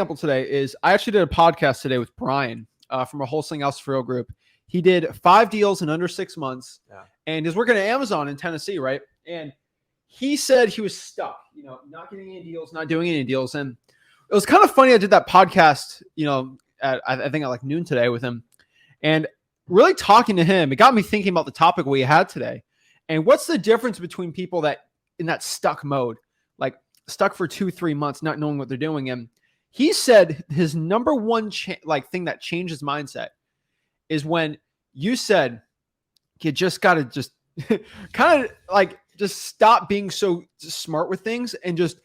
Example today is I actually did a podcast today with Brian from a Wholesaling House for Real group. He did 5 deals in under 6 months, and he's working at Amazon in Tennessee, right? And he said he was stuck, not getting any deals, not doing any deals. And it was kind of funny. I did that podcast, I think at like noon today with him, and really talking to him, it got me thinking about the topic we had today. And what's the difference between people that in that stuck mode, like stuck for 2-3 months, not knowing what they're doing? And he said his number one thing that changed his mindset is when you said you just got to just kind of like just stop being so smart with things and just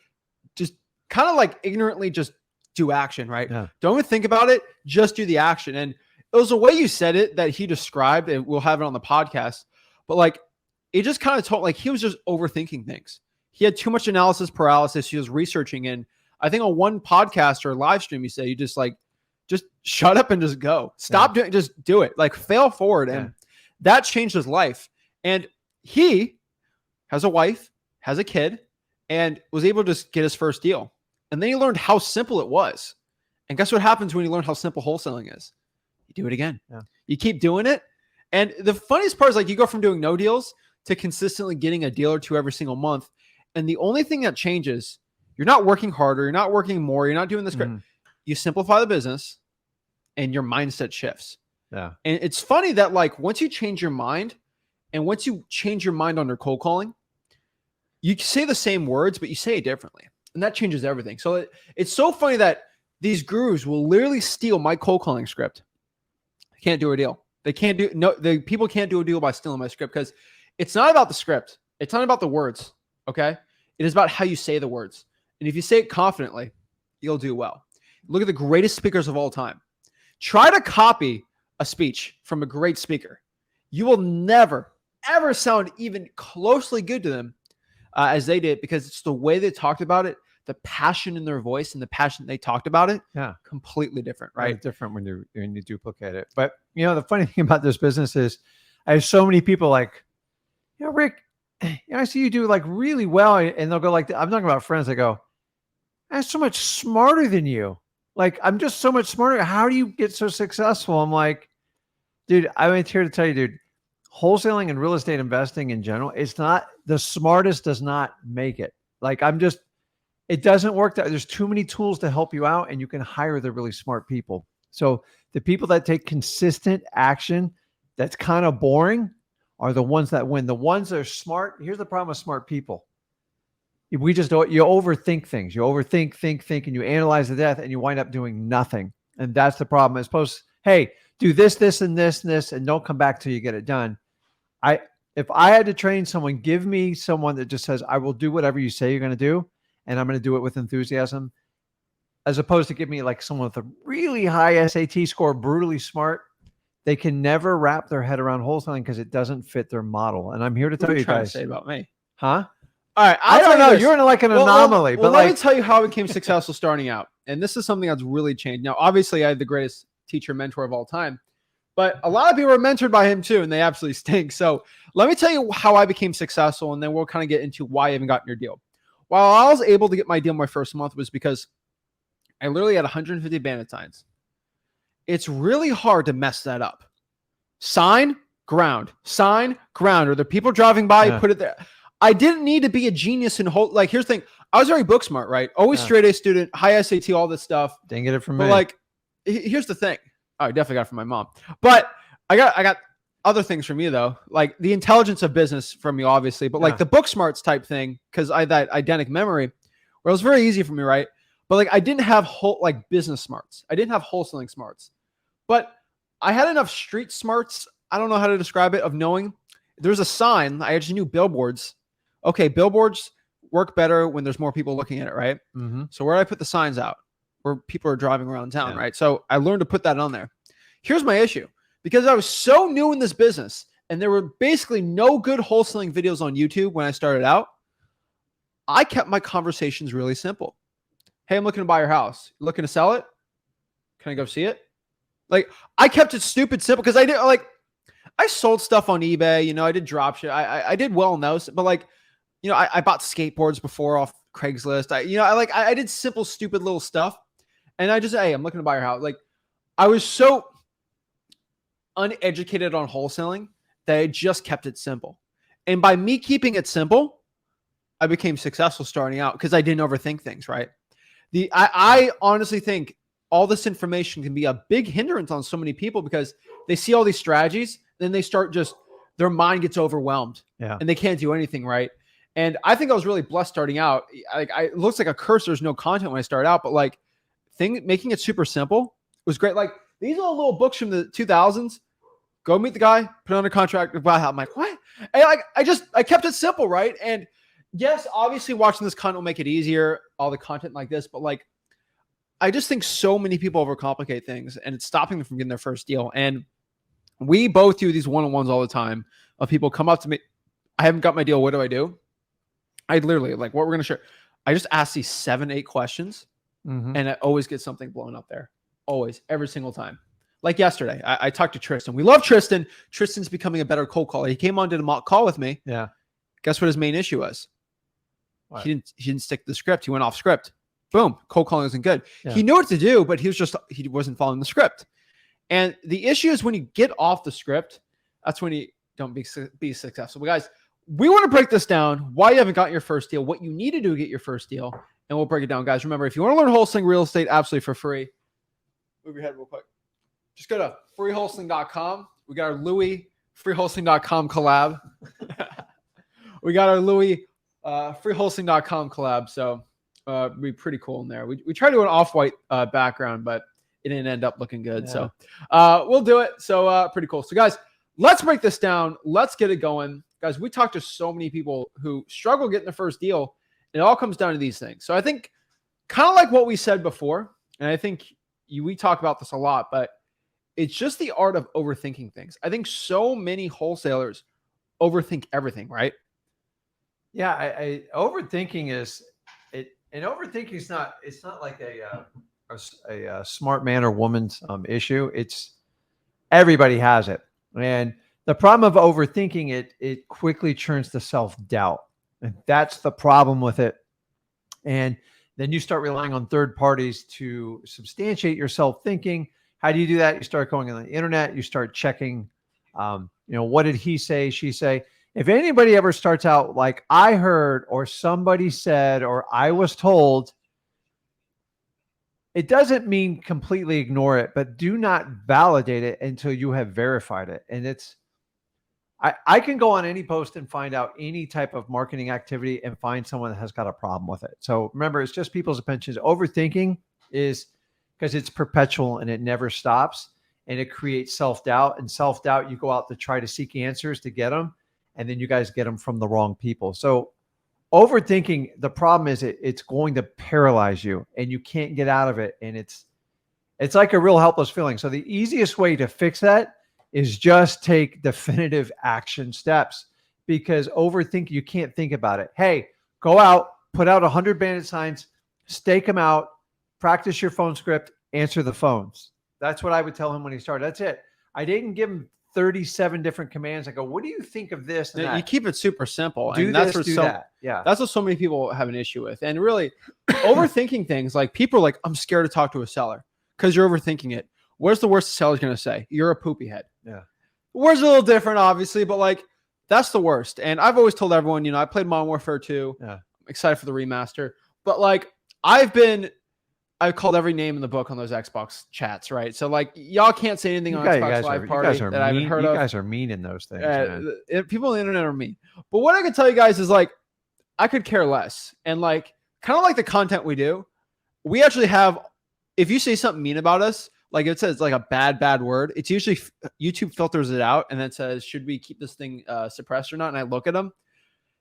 kind of like ignorantly just do action, right? Yeah. Don't even think about it. Just do the action. And it was the way you said it that he described, and we'll have it on the podcast. But like, it just kind of told, like, he was just overthinking things. He had too much analysis paralysis. He was researching. And I think on one podcast or live stream, he said, you just shut up and just go. Stop doing, just do it. Like, fail forward. And that changed his life. And he has a wife, has a kid, and was able to just get his first deal. And then he learned how simple it was. And guess what happens when you learn how simple wholesaling is? You do it again. Yeah. You keep doing it. And the funniest part is, like, you go from doing no deals to consistently getting a deal or two every single month. And the only thing that changes, you're not working harder, you're not working more, you're not doing this. You simplify the business and your mindset shifts. Yeah. And it's funny that, like, once you change your mind and once you change your mind on your cold calling, you say the same words, but you say it differently. And that changes everything. So it's so funny that these gurus will literally steal my cold calling script. They can't do a deal. The people can't do a deal by stealing my script, because it's not about the script. It's not about the words. Okay. It is about how you say the words. And if you say it confidently, you'll do well. Look at the greatest speakers of all time. Try to copy a speech from a great speaker. You will never, ever sound even closely good to them as they did, because it's the way they talked about it, the passion in their voice and the passion they talked about it. Yeah. Completely different, right? It's different when you duplicate it. But, the funny thing about this business is I have so many people like, Rick, I see you do like really well. And they'll go like, I'm talking about friends. They go, I'm so much smarter than you. Like, I'm just so much smarter. How do you get so successful? I'm like, dude, I'm here to tell you, dude, wholesaling and real estate investing in general, it's not, the smartest does not make it. Like, it doesn't work that there's too many tools to help you out, and you can hire the really smart people. So the people that take consistent action that's kind of boring are the ones that win. The ones that are smart. Here's the problem with smart people. You overthink things. You think, and you analyze the death, and you wind up doing nothing. And that's the problem. As opposed to, hey, do this, and this, and this, and don't come back till you get it done. If I had to train someone, give me someone that just says, I will do whatever you say you're going to do, and I'm going to do it with enthusiasm, as opposed to give me like someone with a really high SAT score, brutally smart. They can never wrap their head around wholesaling because it doesn't fit their model. And I'm here to tell you guys. What are you trying to say about me? Huh? All right. I don't know. You're in like an anomaly. But let me tell you how I became successful starting out. And this is something that's really changed. Now, obviously, I had the greatest teacher mentor of all time, but a lot of people are mentored by him too, and they absolutely stink. So let me tell you how I became successful, and then we'll kind of get into why I haven't gotten your deal. While I was able to get my deal my first month was because I literally had 150 bandit signs. It's really hard to mess that up. Sign, ground, or the people driving by, put it there. I didn't need to be a genius in whole. Like, here's the thing. I was very book smart, right? Always straight A student, high SAT, all this stuff. Didn't get it from me. But like, here's the thing. Oh, I definitely got it from my mom. But I got other things from you though, like the intelligence of business from you, obviously, but like the book smarts type thing, because I had that eidetic memory where it was very easy for me, right? But like, I didn't have business smarts. I didn't have wholesaling smarts, but I had enough street smarts. I don't know how to describe it, of knowing there's a sign. I just knew billboards. Okay, billboards work better when there's more people looking at it, right? Mm-hmm. So where do I put the signs out? Where people are driving around town, right? So I learned to put that on there. Here's my issue. Because I was so new in this business, and there were basically no good wholesaling videos on YouTube when I started out, I kept my conversations really simple. Hey, I'm looking to buy your house. You looking to sell it? Can I go see it? Like, I kept it stupid simple, because I sold stuff on eBay. I did drop shit. I did well in those, but like, I bought skateboards before off Craigslist. I did simple, stupid little stuff. And I just, hey, I'm looking to buy your house. Like, I was so uneducated on wholesaling that I just kept it simple. And by me keeping it simple, I became successful starting out because I didn't overthink things, right? I honestly think all this information can be a big hindrance on so many people because they see all these strategies, then they start just, their mind gets overwhelmed and they can't do anything right. And I think I was really blessed starting out. It looks like a curse. There's no content when I started out, but like making it super simple was great. Like these are little books from the 2000s. Go meet the guy, put it under contract. Wow, I'm like, what? And I kept it simple, right? And yes, obviously watching this content will make it easier, all the content like this, but like, I just think so many people overcomplicate things and it's stopping them from getting their first deal. And we both do these one-on-ones all the time of people come up to me. I haven't got my deal. What do I do? I literally like what we're going to share. I just ask these 7-8 questions and I always get something blown up there. Always, every single time. Like yesterday, I talked to Tristan. We love Tristan. Tristan's becoming a better cold caller. He came on, did a mock call with me. Yeah. Guess what his main issue was? What? He didn't stick to the script. He went off script. Boom. Cold calling isn't good. Yeah. He knew what to do, but he wasn't following the script. And the issue is when you get off the script, that's when you don't be successful. But guys, we want to break this down. Why you haven't gotten your first deal, what you need to do to get your first deal, and we'll break it down. Guys, remember, if you want to learn wholesaling real estate absolutely for free, move your head real quick. Just go to freewholesaling.com. We got our Louis freewholesaling.com collab. We got our Louis freewholesaling.com collab. So it'd be pretty cool in there. We tried to do an off-white background, but it didn't end up looking good. Yeah. So we'll do it. So pretty cool. So guys, let's break this down. Let's get it going. Guys, we talked to so many people who struggle getting the first deal. It all comes down to these things. So I think kind of like what we said before, and I think we talk about this a lot, but it's just the art of overthinking things. I think so many wholesalers overthink everything, right? Yeah, I overthinking is it, and overthinking is not. It's not like a smart man or woman's issue. It's everybody has it, and the problem of overthinking it quickly turns to self-doubt, and that's the problem with it. And then you start relying on third parties to substantiate your self-thinking. How do you do that? You start going on the internet. You start checking, what did he say, she say? If anybody ever starts out like I heard or somebody said or I was told, it doesn't mean completely ignore it, but do not validate it until you have verified it. And I can go on any post and find out any type of marketing activity and find someone that has got a problem with it. So remember, it's just people's opinions. Overthinking is because it's perpetual and it never stops, and it creates self-doubt, and self-doubt, you go out to try to seek answers to get them. And then you guys get them from the wrong people. So overthinking, the problem is it's going to paralyze you and you can't get out of it. And it's like a real helpless feeling. So the easiest way to fix that is just take definitive action steps, because overthinking, you can't think about it. Hey, go out, put out 100 bandit signs, stake them out, practice your phone script, answer the phones. That's what I would tell him when he started. That's it. I didn't give him 37 different commands. I go, what do you think of this? And that? You keep it super simple. Do and this, do that. Yeah. That's what so many people have an issue with. And really overthinking things, like people are like, I'm scared to talk to a seller because you're overthinking it. What's the worst the seller's going to say? You're a poopy head. Yeah. Word's a little different, obviously, but like that's the worst. And I've always told everyone, I played Modern Warfare 2. Yeah. I'm excited for the remaster. But like I've called every name in the book on those Xbox chats, right? So like y'all can't say anything on Xbox Live Party that I haven't heard of. You guys are mean in those things. People on the internet are mean. But what I can tell you guys is like, I could care less. And like, kind of like the content we do, we actually have, if you say something mean about us, like it says like a bad word, it's usually YouTube filters it out and then says, should we keep this thing suppressed or not? And I look at them.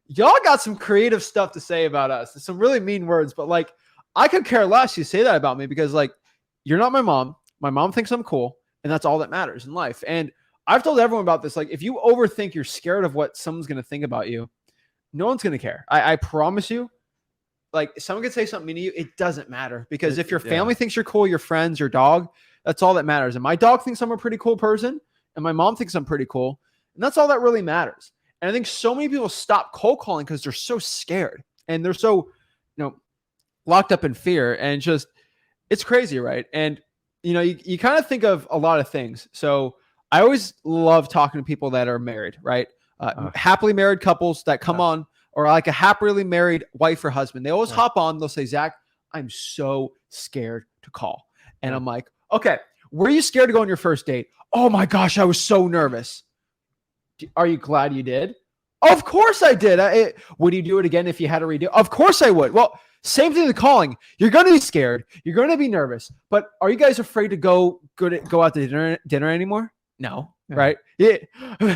Y'all got some creative stuff to say about us. Some really mean words, but like, I could care less you say that about me, because like you're not my mom. My mom thinks I'm cool, and that's all that matters in life. And I've told everyone about this. Like if you overthink, you're scared of what someone's going to think about you. No one's going to care. I promise you. Like someone could say something mean to you. It doesn't matter, because if your family thinks you're cool, your friends, your dog, that's all that matters. And my dog thinks I'm a pretty cool person, and my mom thinks I'm pretty cool. And that's all that really matters. And I think so many people stop cold calling because they're so scared and they're so, locked up in fear, and just It's crazy, right? And you kind of think of a lot of things. So I always love talking to people that are married, right? Happily married couples that come on, or like a happily married wife or husband. They always hop on. They'll say, Zach, I'm so scared to call. And I'm like, okay, were you scared to go on your first date? Oh my gosh, I was so nervous. Are you glad you did? Of course I did. Would you do it again if you had to redo? Of course I would. Well, same thing with calling. You're going to be scared. You're going to be nervous. But are you guys afraid to go out to dinner anymore? No, right? Yeah.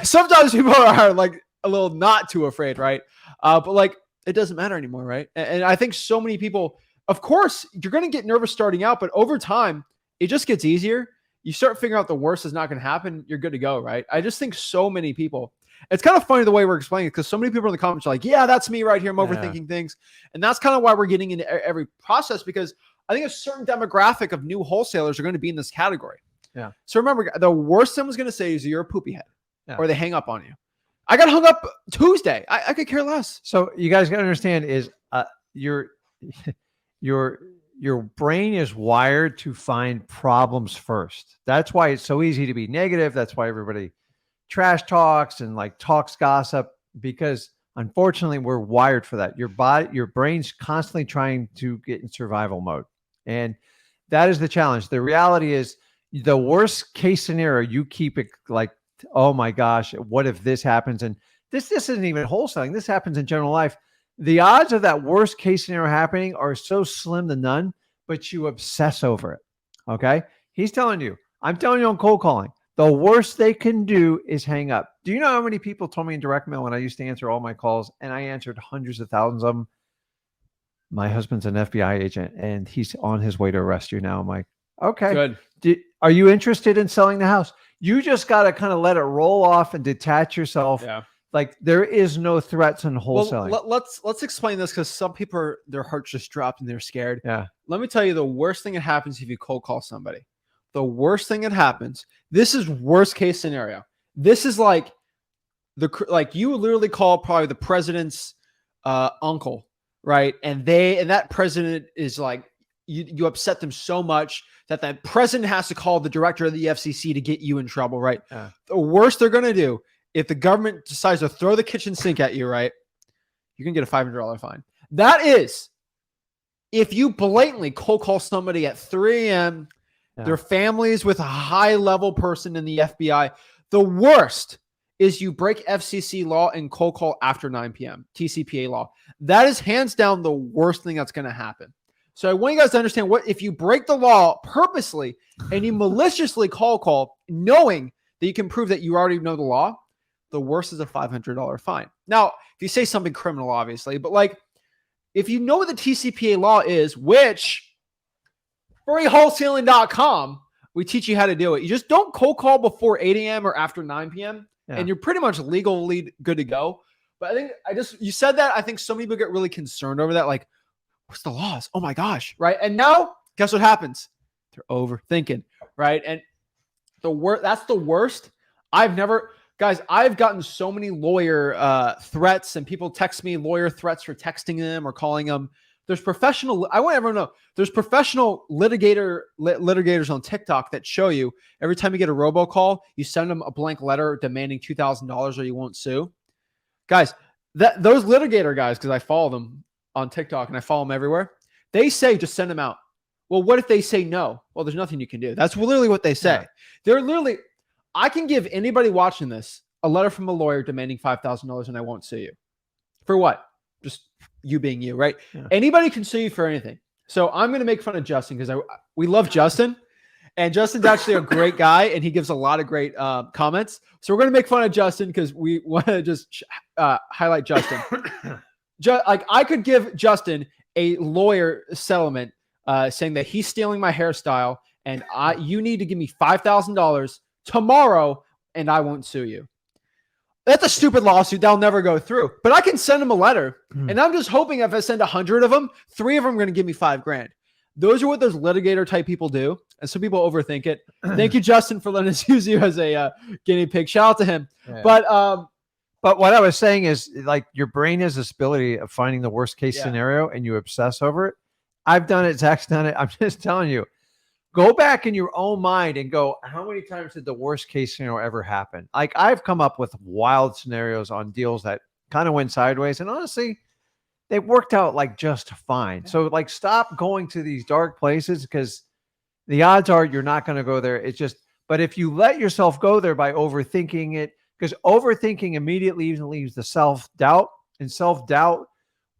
Sometimes people are like a little not too afraid, right? But like it doesn't matter anymore, right? And I think so many people, of course, you're going to get nervous starting out, but over time, it just gets easier. You start figuring out the worst is not going to happen. You're good to go, right? I just think so many people. It's kind of funny the way we're explaining it because so many people in the comments are like, yeah, that's me right here. I'm overthinking things. And that's kind of why we're getting into every process because I think a certain demographic of new wholesalers are going to be in this category. Yeah. So remember, the worst someone's going to say is you're a poopy head or they hang up on you. I got hung up Tuesday. I could care less. So you guys got to understand is your brain is wired to find problems first. That's why it's so easy to be negative. That's why everybody trash talks and like talks gossip, because unfortunately we're wired for that. Your brain's constantly trying to get in survival mode. And that is the challenge. The reality is the worst case scenario, you keep it like, oh my gosh, what if this happens? And this isn't even wholesaling. This happens in general life. The odds of that worst case scenario happening are so slim to none, but you obsess over it. Okay. I'm telling you on cold calling, the worst they can do is hang up. Do you know how many people told me in direct mail when I used to answer all my calls, and I answered hundreds of thousands of them? My husband's an FBI agent and he's on his way to arrest you now. I'm like, okay, good. Are you interested in selling the house? You just got to kind of let it roll off and detach yourself. Yeah. Like there is no threats in wholesaling. Well, let's explain this because some people their hearts just dropped and they're scared. Yeah. Let me tell you the worst thing that happens if you cold call somebody. The worst thing that happens. This is worst case scenario. This is like you literally call probably the president's uncle, right? And that president is like you upset them so much that the president has to call the director of the FCC to get you in trouble, right? Yeah. The worst they're gonna do. If the government decides to throw the kitchen sink at you, right, you can get a $500 fine. That is, if you blatantly cold call somebody at 3 a.m., their families with a high-level person in the FBI, the worst is you break FCC law and cold call after 9 p.m., TCPA law. That is hands down the worst thing that's going to happen. So I want you guys to understand if you break the law purposely and you maliciously call, knowing that you can prove that you already know the law, the worst is a $500 fine. Now, if you say something criminal, obviously, but like if you know what the TCPA law is, which freewholesaling.com, we teach you how to do it. You just don't cold call before 8 a.m. or after 9 p.m. And you're pretty much legally good to go. But I think you said that. I think so many people get really concerned over that. Like, what's the laws? Oh my gosh. Right. And now guess what happens? They're overthinking. Right. And that's the worst. I've gotten so many lawyer threats and people text me lawyer threats for texting them or calling them. There's professional. I want everyone to know there's professional litigators on TikTok that show you every time you get a robocall, you send them a blank letter demanding $2,000 or you won't sue. Guys, those litigator guys, because I follow them on TikTok and I follow them everywhere, they say just send them out. Well, what if they say no? Well, there's nothing you can do. That's literally what they say. Yeah. They're literally. I can give anybody watching this a letter from a lawyer demanding $5,000 and I won't sue you. For what? Just you being you, right? Yeah. Anybody can sue you for anything. So I'm going to make fun of Justin because we love Justin. And Justin's actually a great guy and he gives a lot of great comments. So we're going to make fun of Justin because we want to just highlight Justin. Like I could give Justin a lawyer settlement saying that he's stealing my hairstyle and you need to give me $5,000 tomorrow and I won't sue you. That's a stupid lawsuit. That'll never go through. But I can send him a letter. And I'm just hoping if I send 100 of them, 3 of them are going to give me $5,000. Those are what those litigator type people do. And some people overthink it. Thank you, Justin, for letting us use you as a guinea pig. Shout out to him. Yeah. But what I was saying is like your brain has this ability of finding the worst case scenario and you obsess over it. I've done it. Zach's done it. I'm just telling you, go back in your own mind and go, how many times did the worst case scenario ever happen? Like I've come up with wild scenarios on deals that kind of went sideways. And honestly, they worked out like just fine. So like stop going to these dark places because the odds are you're not going to go there. It's just, but if you let yourself go there by overthinking it, because overthinking immediately even leaves the self-doubt, and self-doubt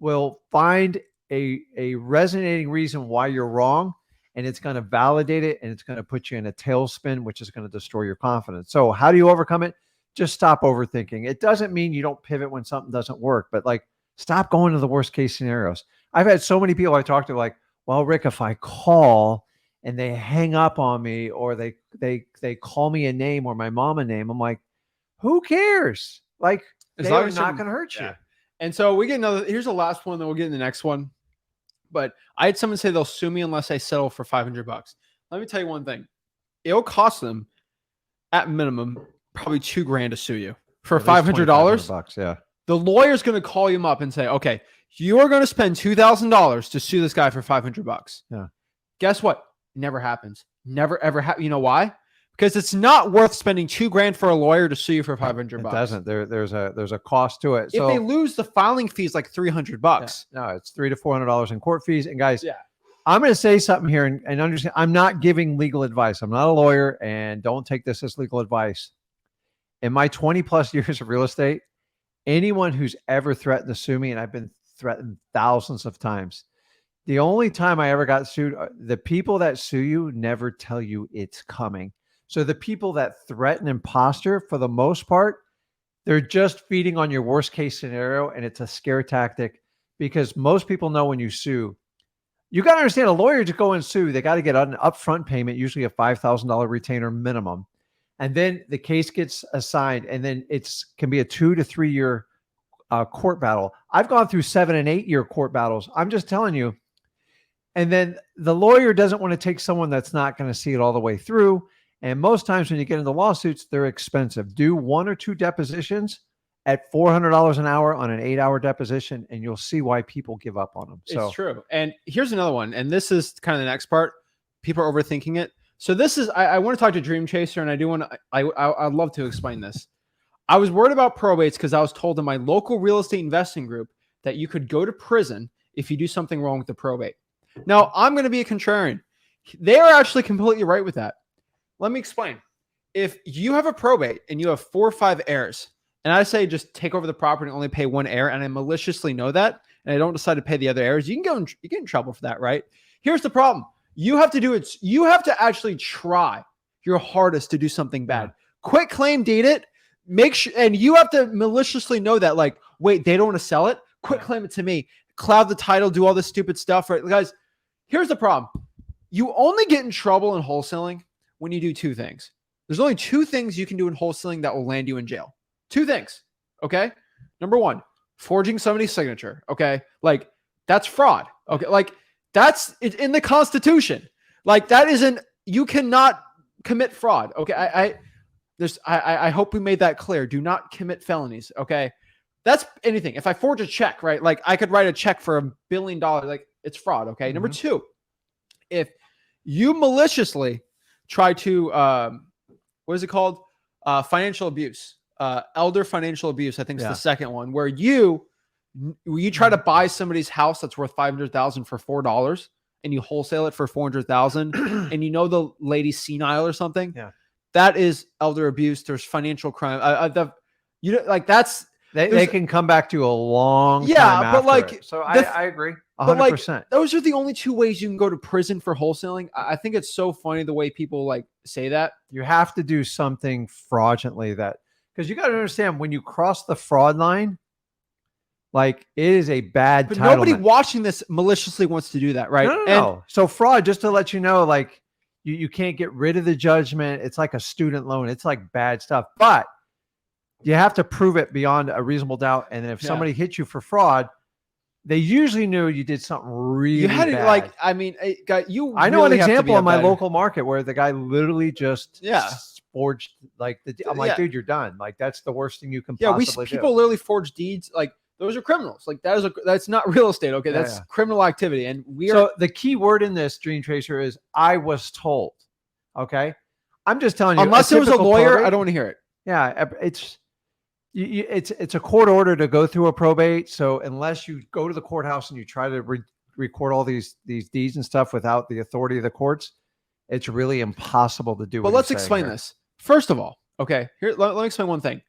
will find a resonating reason why you're wrong, and it's going to validate it, and it's going to put you in a tailspin, which is going to destroy your confidence. So how do you overcome it? Just stop overthinking. It doesn't mean you don't pivot when something doesn't work, but like stop going to the worst case scenarios. I've had so many people I talk to like, well, Rick, if I call and they hang up on me or they call me a name or my mom a name, I'm like, who cares? Like, they're not going to hurt you. And so we get another, here's the last one, then we'll get in the next one. But I had someone say they'll sue me unless I settle for $500. Let me tell you one thing. It'll cost them at minimum probably $2,000 to sue you for $500. Yeah. The lawyer's going to call you up and say, okay, you are going to spend $2,000 to sue this guy for $500. Yeah. Guess what? Never happens. Never, ever happen. You know why? Because it's not worth spending $2,000 for a lawyer to sue you for $500. It doesn't. There's a cost to it. If they lose, the filing fee is like $300. Yeah. No, it's $300 to $400 in court fees. And guys, I'm going to say something here and understand. I'm not giving legal advice. I'm not a lawyer, and don't take this as legal advice. In my 20 plus years of real estate, anyone who's ever threatened to sue me, and I've been threatened thousands of times, the only time I ever got sued, the people that sue you never tell you it's coming. So the people that threaten and posture, for the most part, they're just feeding on your worst case scenario, and it's a scare tactic because most people know when you sue, you got to understand a lawyer to go and sue, they got to get an upfront payment, usually a $5,000 retainer minimum. And then the case gets assigned, and then can be a 2 to 3 year court battle. I've gone through 7 and 8 year court battles. I'm just telling you. And then the lawyer doesn't want to take someone that's not going to see it all the way through. And most times when you get into lawsuits, they're expensive. Do 1 or 2 depositions at $400 an hour on an 8-hour deposition, and you'll see why people give up on them. So it's true. And here's another one. And this is kind of the next part. People are overthinking it. So this is, I want to talk to Dream Chaser, and I do want to, I'd love to explain this. I was worried about probates because I was told in my local real estate investing group that you could go to prison if you do something wrong with the probate. Now, I'm going to be a contrarian. They are actually completely right with that. Let me explain. If you have a probate and you have 4 or 5 heirs, and I say just take over the property and only pay one heir, and I maliciously know that, and I don't decide to pay the other heirs, you get in trouble for that, right? Here's the problem. You have to do it. You have to actually try your hardest to do something bad. Quit claim deed it. Make sure, and you have to maliciously know that, like, wait, they don't want to sell it. Quit claim it to me. Cloud the title. Do all this stupid stuff, right, guys? Here's the problem. You only get in trouble in wholesaling when you do 2 things. There's only 2 things you can do in wholesaling that will land you in jail. 2 things. Okay. Number 1, forging somebody's signature. Okay. Like, that's fraud. Okay. Like, that's it's in the Constitution. Like, that isn't, you cannot commit fraud. Okay. I hope we made that clear. Do not commit felonies. Okay. That's anything. If I forge a check, right? Like, I could write a check for $1 billion. Like, it's fraud. Okay. Number 2, if you maliciously try to, what is it called? Financial abuse, elder financial abuse. I think it's the second one, where you try to buy somebody's house that's worth $500,000 for $4 and you wholesale it for $400,000 and you know the lady's senile or something. Yeah. That is elder abuse. There's financial crime. They can come back to a long time but like, it. So I agree 100%. But like, those are the only 2 ways you can go to prison for wholesaling. I think it's so funny the way people like say that. You have to do something fraudulently because you got to understand when you cross the fraud line, like, it is a bad But nobody watching this maliciously wants to do that, right? No. So fraud, just to let you know, like, you can't get rid of the judgment. It's like a student loan. It's like bad stuff. But you have to prove it beyond a reasonable doubt. And if somebody hits you for fraud, they usually knew you did something really bad. Like, I mean, I know an example in my local market where the guy literally just forged, like, I'm like, dude, you're done. Like, that's the worst thing you can possibly do. People literally forge deeds. Like, those are criminals. Like that's not real estate. Okay. That's criminal activity. And so the key word in this, Dream Chaser, is I was told. Okay. I'm just telling you, unless it was a lawyer, probate, I don't want to hear it. Yeah. It's a court order to go through a probate. So unless you go to the courthouse and you try to record all these deeds and stuff without the authority of the courts, it's really impossible to do. But let's explain this. First of all, okay, here, let me explain one thing.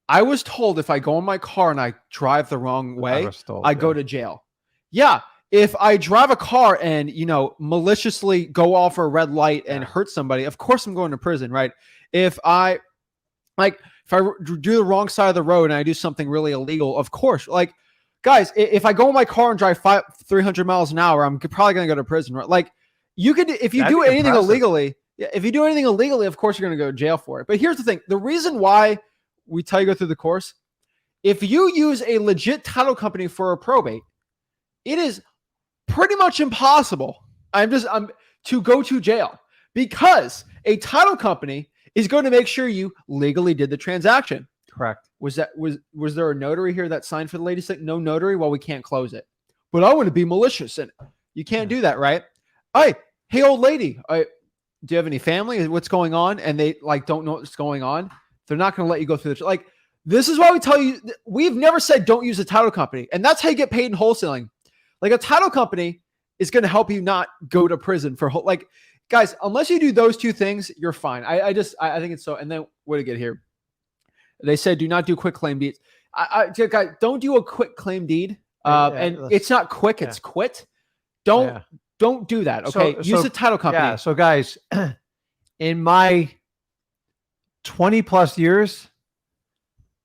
I was told if I go in my car and I drive the wrong way, I go to jail. Yeah. If I drive a car and, maliciously go off a red light and hurt somebody, of course I'm going to prison, right? If I do the wrong side of the road and I do something really illegal, of course, like, guys, if I go in my car and drive 300 miles an hour, I'm probably going to go to prison, right? Like, you could, if you do anything illegally, of course you're going to go to jail for it. But here's the thing. The reason why we tell you to go through the course, if you use a legit title company for a probate, it is pretty much impossible to go to jail, because a title company is going to make sure you legally did the transaction. Correct. Was there a notary here that signed for the lady? No notary? Well, we can't close it. But I want to be malicious, and you can't do that, right? Hey, old lady, do you have any family? What's going on? And they don't know what's going on. They're not going to let you go through this. Like, this is why we tell you, we've never said don't use a title company. And that's how you get paid in wholesaling. Like, a title company is going to help you not go to prison for guys, unless you do those two things, you're fine. I think it's so. And then what did I get here? They said, do not do quick claim deeds. Guys, don't do a quick claim deed. And it's not quick, it's quit. Don't do that. Okay. Use a title company. Yeah. So guys, in my 20 plus years,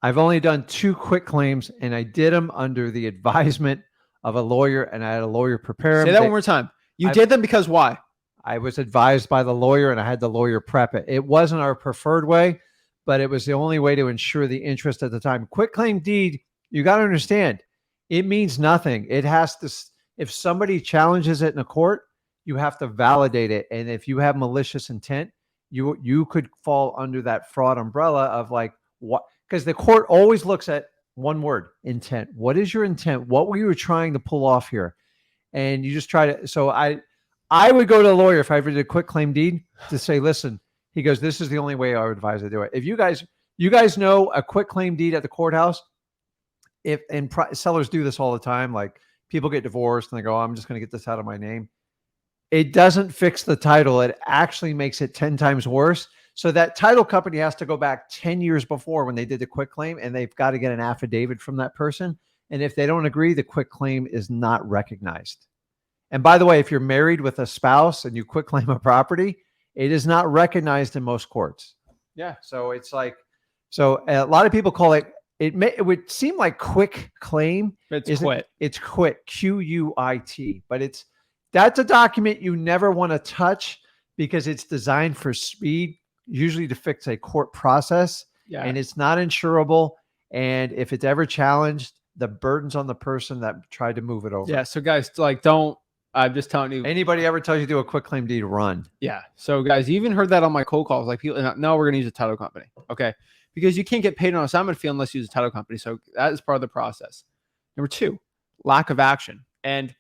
I've only done 2 quick claims, and I did them under the advisement of a lawyer, and I had a lawyer prepare them. Say that one more time. You did them because why? I was advised by the lawyer, and I had the lawyer prep it. It wasn't our preferred way, but it was the only way to ensure the interest at the time. Quick claim deed, you got to understand, it means nothing. It has to, if somebody challenges it in a court, you have to validate it. And if you have malicious intent, you could fall under that fraud umbrella of what, because the court always looks at one word, intent. What is your intent? What were you trying to pull off here? And you just try to, so I would go to a lawyer if I ever did a quick claim deed to say, listen, he goes, this is the only way I would advise to do it. If you guys know a quick claim deed at the courthouse, sellers do this all the time. Like, people get divorced and they go, I'm just going to get this out of my name. It doesn't fix the title. It actually makes it 10 times worse. So that title company has to go back 10 years before when they did the quick claim, and they've got to get an affidavit from that person. And if they don't agree, the quick claim is not recognized. And by the way, if you're married with a spouse and you quick claim a property, it is not recognized in most courts. Yeah. So it's so a lot of people call it, it would seem like quick claim. It's quit. It's quit, QUIT, but that's a document you never want to touch because it's designed for speed, usually to fix a court process. Yeah. And it's not insurable. And if it's ever challenged, the burden's on the person that tried to move it over. Yeah. So guys, don't, I'm just telling you. Anybody ever tells you to do a quick claim deed, run. Yeah. So guys, you even heard that on my cold calls. Like, people, no, we're going to use a title company. Okay. Because you can't get paid on assignment fee unless you use a title company. So that is part of the process. Number 2, lack of action. And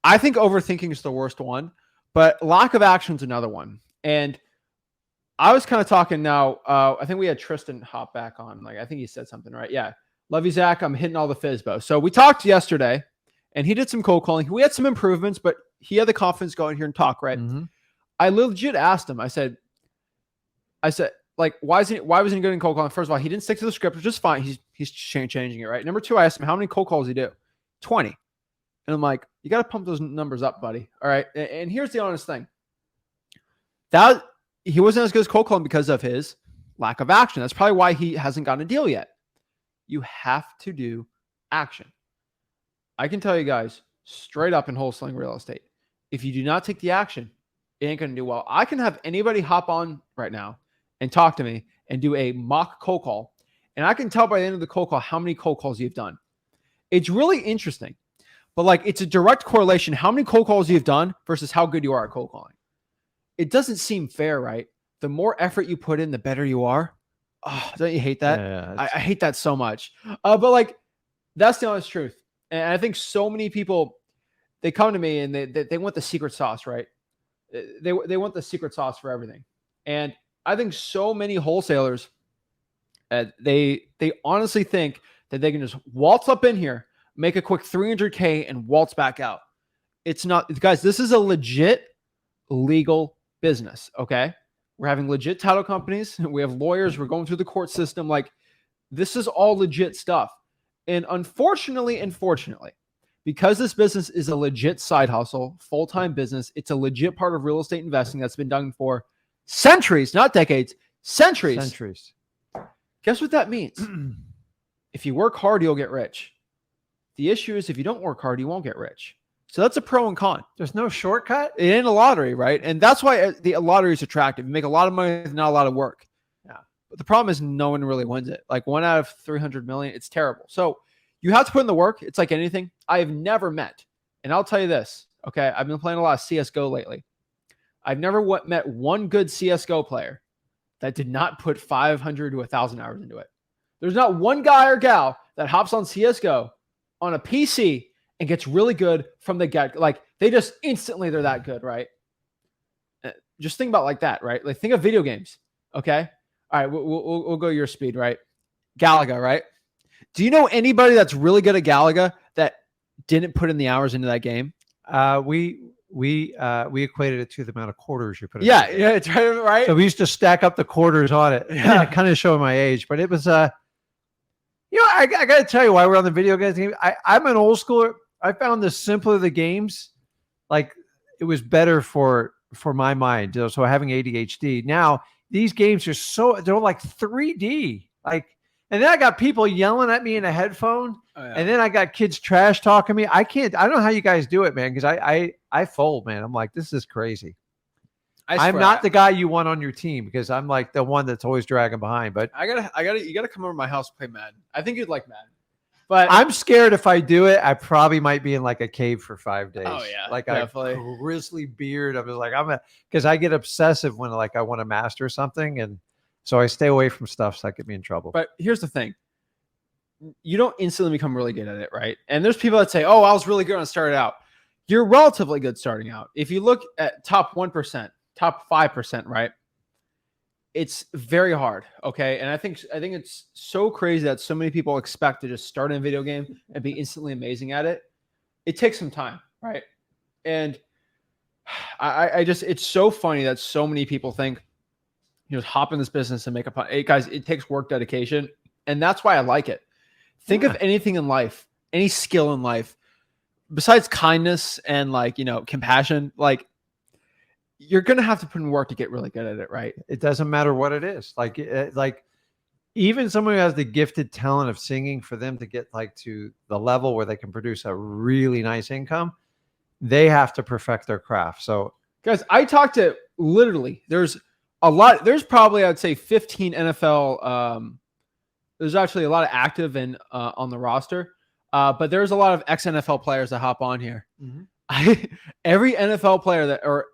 I think overthinking is the worst one, but lack of action is another one. And I was kind of talking now. I think we had Tristan hop back on. Like, I think he said something, right? Yeah. Love you, Zach. I'm hitting all the FISBO. So we talked yesterday, and he did some cold calling. We had some improvements, but he had the confidence going here and talk, right? Mm-hmm. I legit asked him. I said, like, why wasn't he good in cold calling? First of all, he didn't stick to the script, which is fine. He's changing it, right? Number 2, I asked him, how many cold calls did he do? 20. And I'm like, you got to pump those numbers up, buddy. All right. And here's the honest thing. That he wasn't as good as cold calling because of his lack of action. That's probably why he hasn't gotten a deal yet. You have to do action. I can tell you guys straight up in wholesaling real estate, if you do not take the action, it ain't going to do well. I can have anybody hop on right now and talk to me and do a mock cold call. And I can tell by the end of the cold call how many cold calls you've done. It's really interesting, but like, it's a direct correlation. How many cold calls you've done versus how good you are at cold calling. It doesn't seem fair, right? The more effort you put in, the better you are. Oh, don't you hate that? Yeah, I hate that so much. But like, That's the honest truth. And I think so many people, they come to me and they want the secret sauce, right? They want the secret sauce for everything. And I think so many wholesalers, they honestly think that they can just waltz up in here, make a quick 300K and waltz back out. It's not, guys, this is a legit legal business. Okay. We're having legit title companies. We have lawyers. We're going through the court system. Like, this is all legit stuff. And unfortunately, because this business is a legit side hustle, full-time business, it's a legit part of real estate investing that's been done for centuries, not decades, centuries. Guess what that means? If you work hard, you'll get rich. The issue is if you don't work hard, you won't get rich. So that's a pro and con. There's no shortcut. It ain't a lottery, right? And that's why the lottery is attractive. You make a lot of money with not a lot of work. Yeah. But the problem is no one really wins it. Like 1 out of 300 million, it's terrible. So you have to put in the work. It's like anything. I have never met, and I'll tell you this, okay? I've been playing a lot of CSGO lately. I've never met one good CSGO player that did not put 500 to 1,000 hours into it. There's not one guy or gal that hops on CSGO on a PC and gets really good from the get. Like, they just instantly, they're that good, right? Just think about like that, right? Like, think of video games, okay? All right, we'll go your speed, right? Galaga, right? Do you know anybody that's really good at Galaga that didn't put in the hours into that game? We equated it to the amount of quarters you put in. Yeah, it's right. So we used to stack up the quarters on it. Yeah, kind of showing my age, but it was I got to tell you why we're on the video games game. I'm an old schooler. I found the simpler the games, like, it was better for my mind. So having ADHD now, these games are they're like 3D, like. And then I got people yelling at me in a headphone. Oh, yeah. And then I got kids trash talking me. I don't know how you guys do it, man. Cause I fold, man. I'm like, this is crazy. I'm not the guy you want on your team because I'm like the one that's always dragging behind, but you gotta come over to my house and play Madden. I think you'd like Madden, but I'm scared if I do it, I probably might be in like a cave for 5 days. Oh yeah. Like definitely. A grizzly beard. I was like, cause I get obsessive when like I want to master something, and so I stay away from stuff so I could be in trouble. But here's the thing. You don't instantly become really good at it, right? And there's people that say, oh, I was really good when I started out. You're relatively good starting out. If you look at top 1%, top 5%, right? It's very hard, okay? And I think it's so crazy that so many people expect to just start in a video game and be instantly amazing at it. It takes some time, right? And it's so funny that so many people think, just hop in this business and make a hey, guys, it takes work, dedication. And that's why I like it. Think of anything in life, any skill in life, besides kindness and compassion, like, you're going to have to put in work to get really good at it, right? It doesn't matter what it is. Like even someone who has the gifted talent of singing, for them to get like to the level where they can produce a really nice income, they have to perfect their craft. So guys, I talked to literally, there's probably, I'd say 15 NFL. There's actually a lot of active and on the roster, but there's a lot of ex-NFL players that hop on here. Mm-hmm. Every NFL player or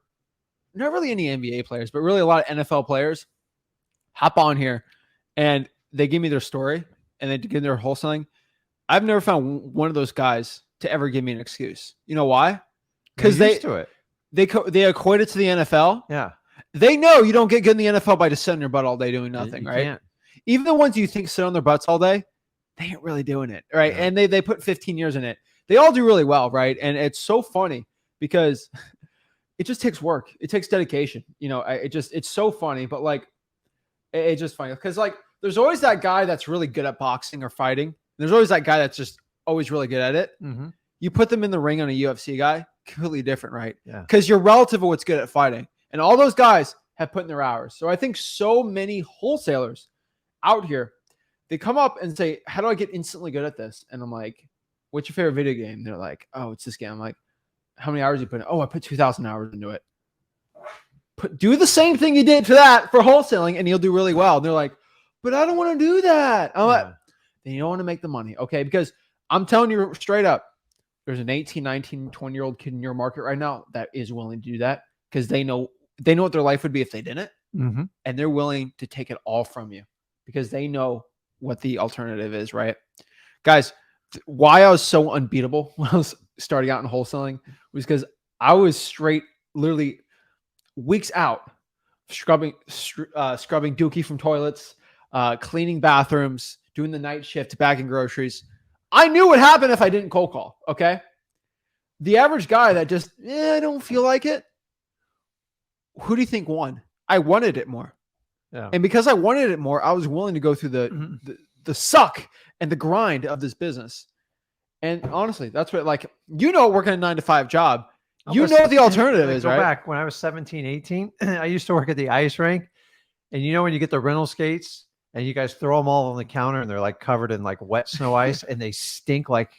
not really any NBA players, but really a lot of NFL players hop on here and they give me their story and they give their wholesaling. I've never found one of those guys to ever give me an excuse. You know why? Because they equate it to the NFL. Yeah. They know you don't get good in the NFL by just sitting your butt all day doing nothing, right? Can't. Even the ones you think sit on their butts all day, they ain't really doing it, right? Yeah. And they put 15 years in it. They all do really well, right? And it's so funny because it just takes work. It takes dedication. It's so funny, but like, it's just funny because like, there's always that guy that's really good at boxing or fighting. There's always that guy that's just always really good at it. Mm-hmm. You put them in the ring on a UFC guy, completely different, right? Yeah. Because you're relative of what's good at fighting. And all those guys have put in their hours. So I think so many wholesalers out here, they come up and say, how do I get instantly good at this? And I'm like, what's your favorite video game? They're like, oh, it's this game. I'm like, how many hours you put in? Oh, I put 2,000 hours into it. Do the same thing you did for that for wholesaling and you'll do really well. And they're like, but I don't want to do that. I'm like, then you don't want to make the money. Okay. Because I'm telling you straight up, there's an 18, 19, 20-year-old kid in your market right now that is willing to do that because they know what their life would be if they didn't. Mm-hmm. And they're willing to take it all from you because they know what the alternative is, right? Guys, why I was so unbeatable when I was starting out in wholesaling was because I was straight, literally weeks out, scrubbing dookie from toilets, cleaning bathrooms, doing the night shift, bagging groceries. I knew what happened if I didn't cold call. Okay. The average guy that just, I don't feel like it. Who do you think won? I wanted it more. Yeah. And because I wanted it more, I was willing to go through the suck and the grind of this business. And honestly, that's what, like, working a 9-to-5 job, what the alternative is, go right? Back when I was 17, 18, I used to work at the ice rink. And when you get the rental skates and you guys throw them all on the counter and they're like covered in like wet snow ice and they stink like,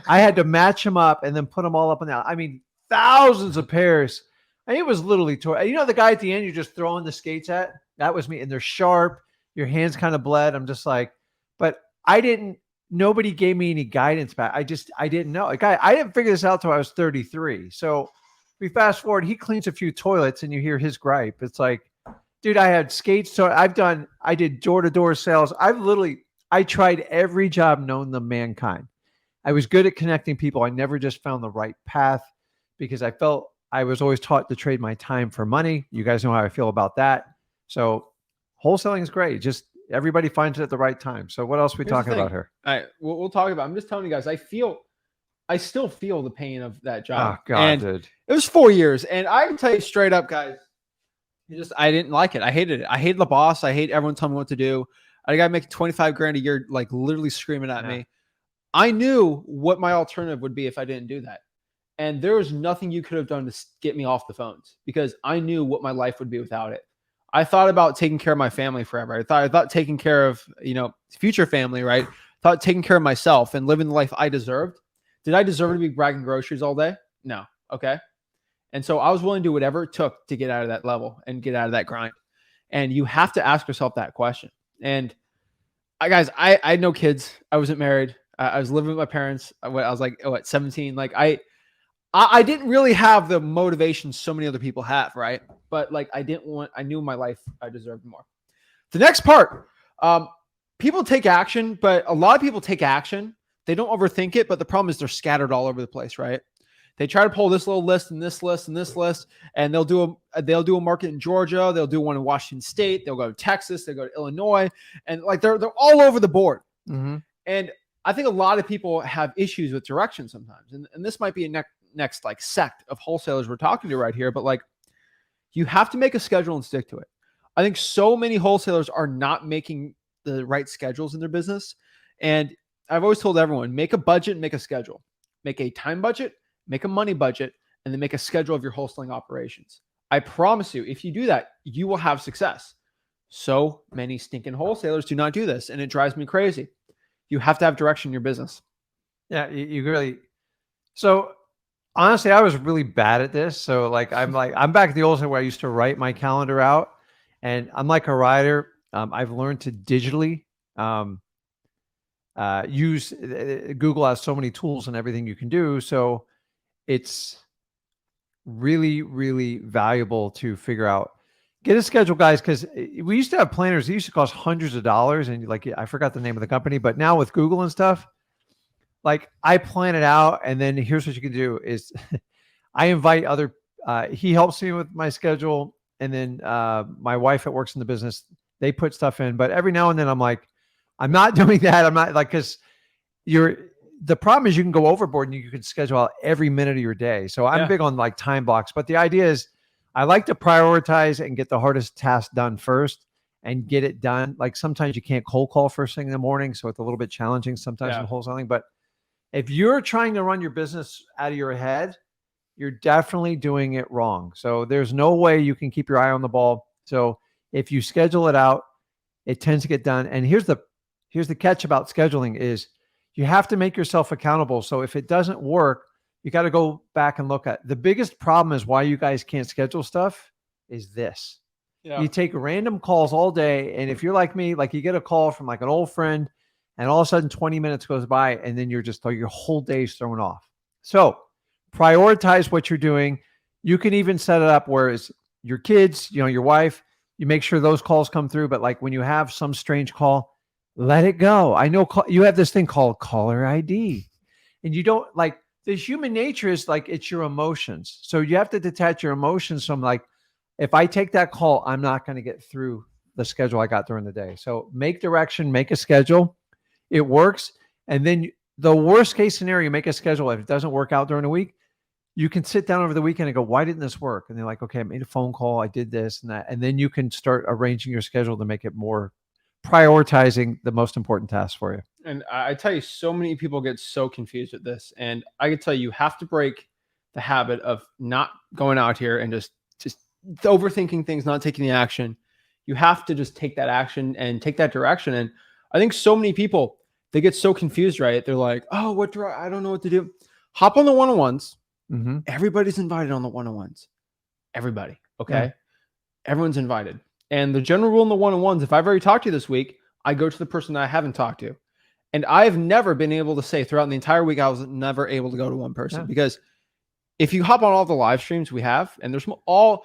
I had to match them up and then put them all up and down. I mean, thousands of pairs. And it was literally the guy at the end you're just throwing the skates at? That was me. And they're sharp. Your hands kind of bled. I'm just like, but nobody gave me any guidance back. I didn't know. Like I didn't figure this out till I was 33. So we fast forward, he cleans a few toilets and you hear his gripe. It's like, dude, I had skates. So I did door-to-door sales. I tried every job known to mankind. I was good at connecting people. I never just found the right path because I felt I was always taught to trade my time for money. You guys know how I feel about that. So wholesaling is great. Just everybody finds it at the right time. So what else are we talking about here? All right, we'll talk about. I'm just telling you guys. I still feel the pain of that job. Oh God, dude. It was 4 years, and I can tell you straight up, guys. I didn't like it. I hated it. I hated the boss. I hate everyone telling me what to do. I got to make 25 grand a year, like literally screaming at me. I knew what my alternative would be if I didn't do that. And there was nothing you could have done to get me off the phones because I knew what my life would be without it. I thought about taking care of my family forever. I thought taking care of, future family, right? Thought taking care of myself and living the life I deserved. Did I deserve to be bagging groceries all day? No. Okay. And so I was willing to do whatever it took to get out of that level and get out of that grind. And you have to ask yourself that question. And I had no kids. I wasn't married. I was living with my parents. I was like, 17. Like I didn't really have the motivation so many other people have, right? But like I knew in my life I deserved more. The next part, people take action, but a lot of people take action. They don't overthink it, but the problem is they're scattered all over the place, right? They try to pull this little list and this list and this list, and they'll do a market in Georgia. They'll do one in Washington State. They'll go to Texas. They'll go to Illinois, and like they're all over the board. Mm-hmm. And I think a lot of people have issues with direction sometimes, and this might be a next like sect of wholesalers we're talking to right here. But like, you have to make a schedule and stick to it. I think so many wholesalers are not making the right schedules in their business, and I've always told everyone, make a budget and make a schedule. Make a time budget, make a money budget, and then make a schedule of your wholesaling operations. I promise you, if you do that, you will have success. So many stinking wholesalers do not do this, and it drives me crazy. You have to have direction in your business. Yeah, you really. So honestly, I was really bad at this. So I'm back at the old school where I used to write my calendar out, and I'm like a writer. I've learned to digitally use Google has so many tools and everything you can do. So it's really, really valuable to figure out, get a schedule, guys. Cause we used to have planners. They used to cost hundreds of dollars. And like, I forgot the name of the company, but now with Google and stuff, like I plan it out. And then here's what you can do is I invite other, he helps me with my schedule. And then my wife that works in the business, they put stuff in, but every now and then I'm like, I'm not doing that. I'm not like, cause the problem is you can go overboard and you can schedule out every minute of your day. So I'm big on like time blocks, but the idea is I like to prioritize and get the hardest task done first and get it done. Like sometimes you can't cold call first thing in the morning. So it's a little bit challenging sometimes in wholesaling, but if you're trying to run your business out of your head, you're definitely doing it wrong. So there's no way you can keep your eye on the ball. So if you schedule it out, it tends to get done. And here's the catch about scheduling is you have to make yourself accountable. So if it doesn't work, you got to go back and look at the biggest problem is why you guys can't schedule stuff is this. Yeah. You take random calls all day. And if you're like me, like you get a call from like an old friend and all of a sudden 20 minutes goes by and then you're just like your whole day's thrown off. So prioritize what you're doing. You can even set it up where it's your kids, your wife, you make sure those calls come through. But like when you have some strange call, Let it go. I know you have this thing called caller ID, and you don't like the human nature is like it's your emotions. So you have to detach your emotions from like, if I take that call, I'm not going to get through the schedule I got during the day. So make direction, make a schedule. It works. And then the worst case scenario, make a schedule. If it doesn't work out during the week, you can sit down over the weekend and go, why didn't this work? And they're like, okay, I made a phone call. I did this and that. And then you can start arranging your schedule to make it more prioritizing the most important tasks for you. And I tell you, so many people get so confused with this. And I can tell you have to break the habit of not going out here and just overthinking things, not taking the action. You have to just take that action and take that direction. And I think so many people, they get so confused, right? They're like, oh, I don't know what to do. Hop on the one-on-ones. Mm-hmm. Everybody's invited on the one-on-ones. Everybody. Okay. Yeah. Everyone's invited. And the general rule in the one-on-ones, if I've already talked to you this week, I go to the person that I haven't talked to. And I've never been able to say throughout the entire week, I was never able to go to one person because if you hop on all the live streams we have, and there's all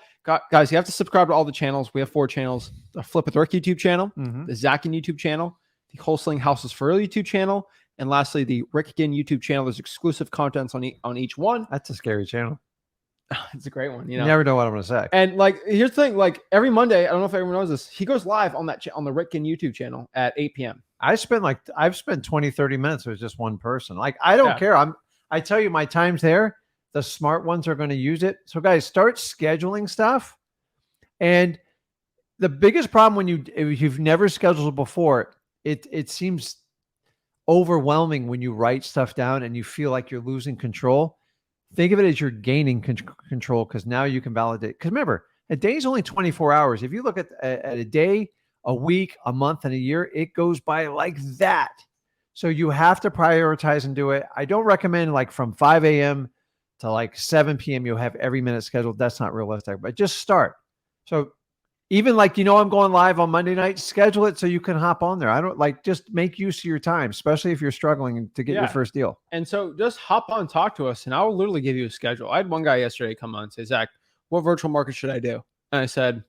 guys, you have to subscribe to all the channels. We have 4 channels: the Flip with Rick YouTube channel, the Zach Ginn YouTube channel, the Wholesaling Houses for Real YouTube channel, and lastly, the Rick Ginn YouTube channel. There's exclusive contents on each one. That's a scary channel. It's a great one. You never know what I'm going to say. And like, here's the thing: like every Monday, I don't know if everyone knows this, he goes live on on the Rick Ginn YouTube channel at 8 p.m. I've spent 20, 30 minutes with just one person. Like, I don't care. I tell you, my time's there. The smart ones are going to use it. So guys, start scheduling stuff. And the biggest problem if you've never scheduled before, it seems overwhelming when you write stuff down and you feel like you're losing control. Think of it as you're gaining control because now you can validate. Because remember, a day is only 24 hours. If you look at a day, a week, a month, and a year, it goes by like that. So you have to prioritize and do it. I don't recommend like from 5 a.m. to like 7 p.m. you'll have every minute scheduled. That's not realistic, but just start. So even like, I'm going live on Monday night, schedule it so you can hop on there. I don't just make use of your time, especially if you're struggling to get your first deal. And so just hop on, talk to us, and I will literally give you a schedule. I had one guy yesterday come on and say, Zach, what virtual market should I do? And I said,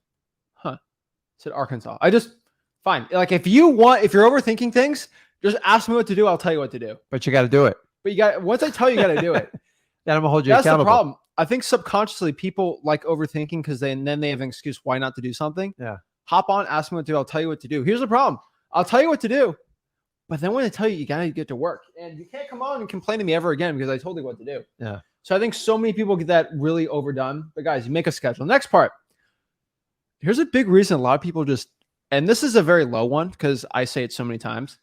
said Arkansas. Fine. Like if you're overthinking things, just ask me what to do. I'll tell you what to do. But you got to do it. But once I tell you, you got to do it. Then I'm gonna hold you accountable. That's the problem. I think subconsciously people like overthinking because then they have an excuse why not to do something. Yeah. Hop on, ask me what to do. I'll tell you what to do. Here's the problem. I'll tell you what to do. But then when I tell you, you got to get to work. And you can't come on and complain to me ever again because I told you what to do. Yeah. So I think so many people get that really overdone. But guys, you make a schedule. Next part. Here's a big reason a lot of people and this is a very low one because I say it so many times,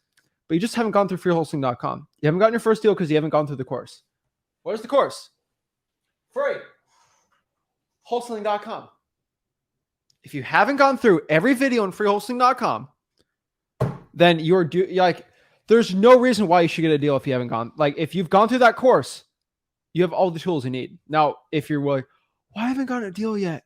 but you just haven't gone through freewholesaling.com. You haven't gotten your first deal because you haven't gone through the course. What is the course? Free. Wholesaling.com. If you haven't gone through every video on freewholesaling.com, then there's no reason why you should get a deal if you haven't gone. Like if you've gone through that course, you have all the tools you need. Now, if you're like, well, I haven't gotten a deal yet.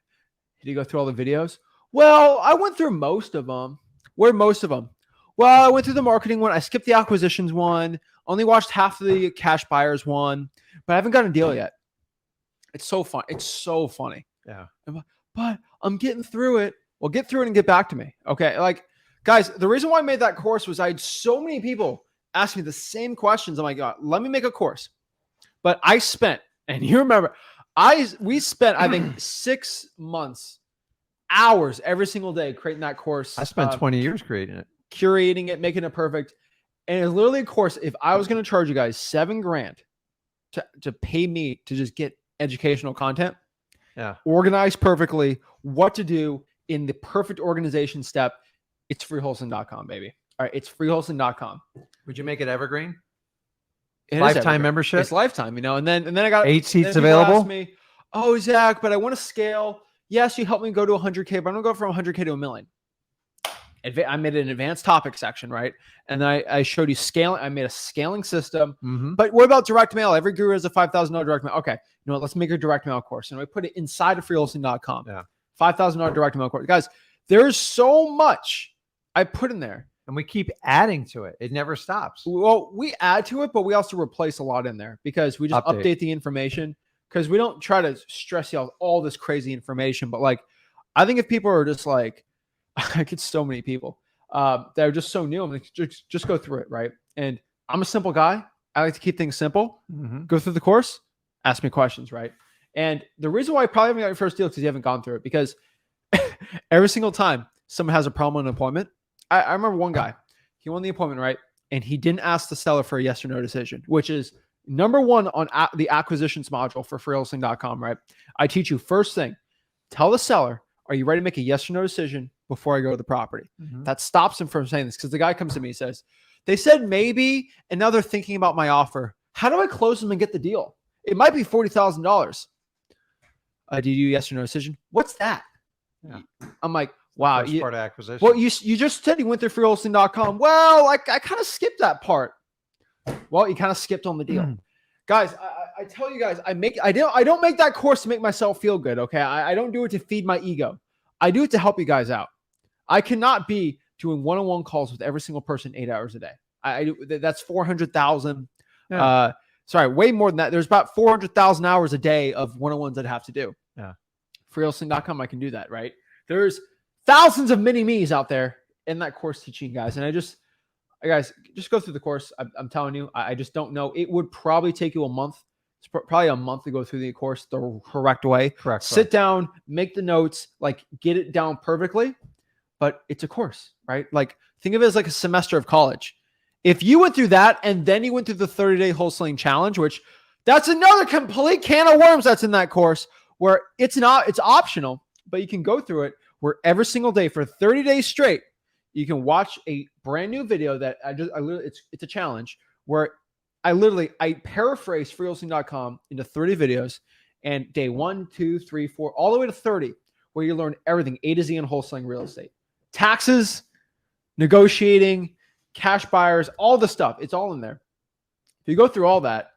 Did you go through all the videos? Well, I went through most of them. Where most of them? Well, I went through the marketing one. I skipped the acquisitions one. Only watched half of the cash buyers one, but I haven't gotten a deal yet. It's so fun. It's so funny. Yeah. But I'm getting through it. Well, get through it and get back to me. Okay. Like, guys, the reason why I made that course was I had so many people ask me the same questions. I'm like, God, let me make a course. But I spent, and you remember, we spent, I think, 6 months, hours every single day creating that course. I spent 20 years creating it, curating it, making it perfect. And it's literally a course. If I was going to charge you guys $7,000 to pay me to just get educational content, organized perfectly, what to do in the perfect organization step, it's freewholesaling.com, baby. All right, it's freewholesaling.com. Would you make it evergreen? Lifetime membership? It's lifetime, and then I got 8 seats available. Asked me, oh, Zach, but I want to scale. Yes, you helped me go to 100K, but I'm going to go from 100K to $1 million. I made an advanced topic section, right? And then I showed you scaling. I made a scaling system. Mm-hmm. But what about direct mail? Every guru has a $5,000 direct mail. Okay, you know what? Let's make a direct mail course. And we put it inside of freewholesaling.com. Yeah. $5,000 direct mail course. Guys, there's so much I put in there. And we keep adding to it. It never stops. Well, we add to it, but we also replace a lot in there because we just update the information because we don't try to stress you out all this crazy information. But like, I think if people are just like, I get so many people. that are just so new. I'm like, just go through it, right? And I'm a simple guy. I like to keep things simple. Go through the course, ask me questions, right? And the reason why I probably haven't got your first deal is because you haven't gone through it. Because every single time someone has a problem on an appointment, I remember one guy, he won the appointment, right? And he didn't ask the seller for a yes or no decision, which is number one on the acquisitions module for freehousing.com, right? I teach you first thing, tell the seller, are you ready to make a yes or no decision before I go to the property? That stops him from saying this, because the guy comes to me and says, they said maybe, and now they're thinking about my offer. How do I close them and get the deal? It might be $40,000. Do you do yes or no decision? What's that? Yeah. I'm like, wow. First part of acquisition. Well, you just said you went through freehousing.com. Well, I kind of skipped that part. Well, you kind of skipped on the deal. Guys, I tell you guys, I don't make that course to make myself feel good, okay? I don't do it to feed my ego. I do it to help you guys out. I cannot be doing one-on-one calls with every single person 8 hours a day. I do, that's 400,000. Yeah. Sorry, way more than that. There's about 400,000 hours a day of one-on-ones I'd have to do. Yeah. Freehousing.com, I can do that, right? There's thousands of mini-me's out there in that course teaching guys. And guys, just go through the course. I'm telling you, I just don't know. It would probably take you a month. It's probably a month to go through the course the correct way. Sit down, make the notes, like get it down perfectly. But it's a course, right? Like think of it as like a semester of college. If you went through that and then you went through the 30-day wholesaling challenge, which that's another complete can of worms that's in that course, where it's optional, but you can go through it where every single day for 30 days straight, you can watch a brand new video that it's a challenge where I paraphrase freehousing.com into 30 videos, and day 1, 2, 3, 4, all the way to 30, where you learn everything A to Z in wholesaling real estate. Taxes, negotiating, cash buyers, all the stuff. It's all in there. If you go through all that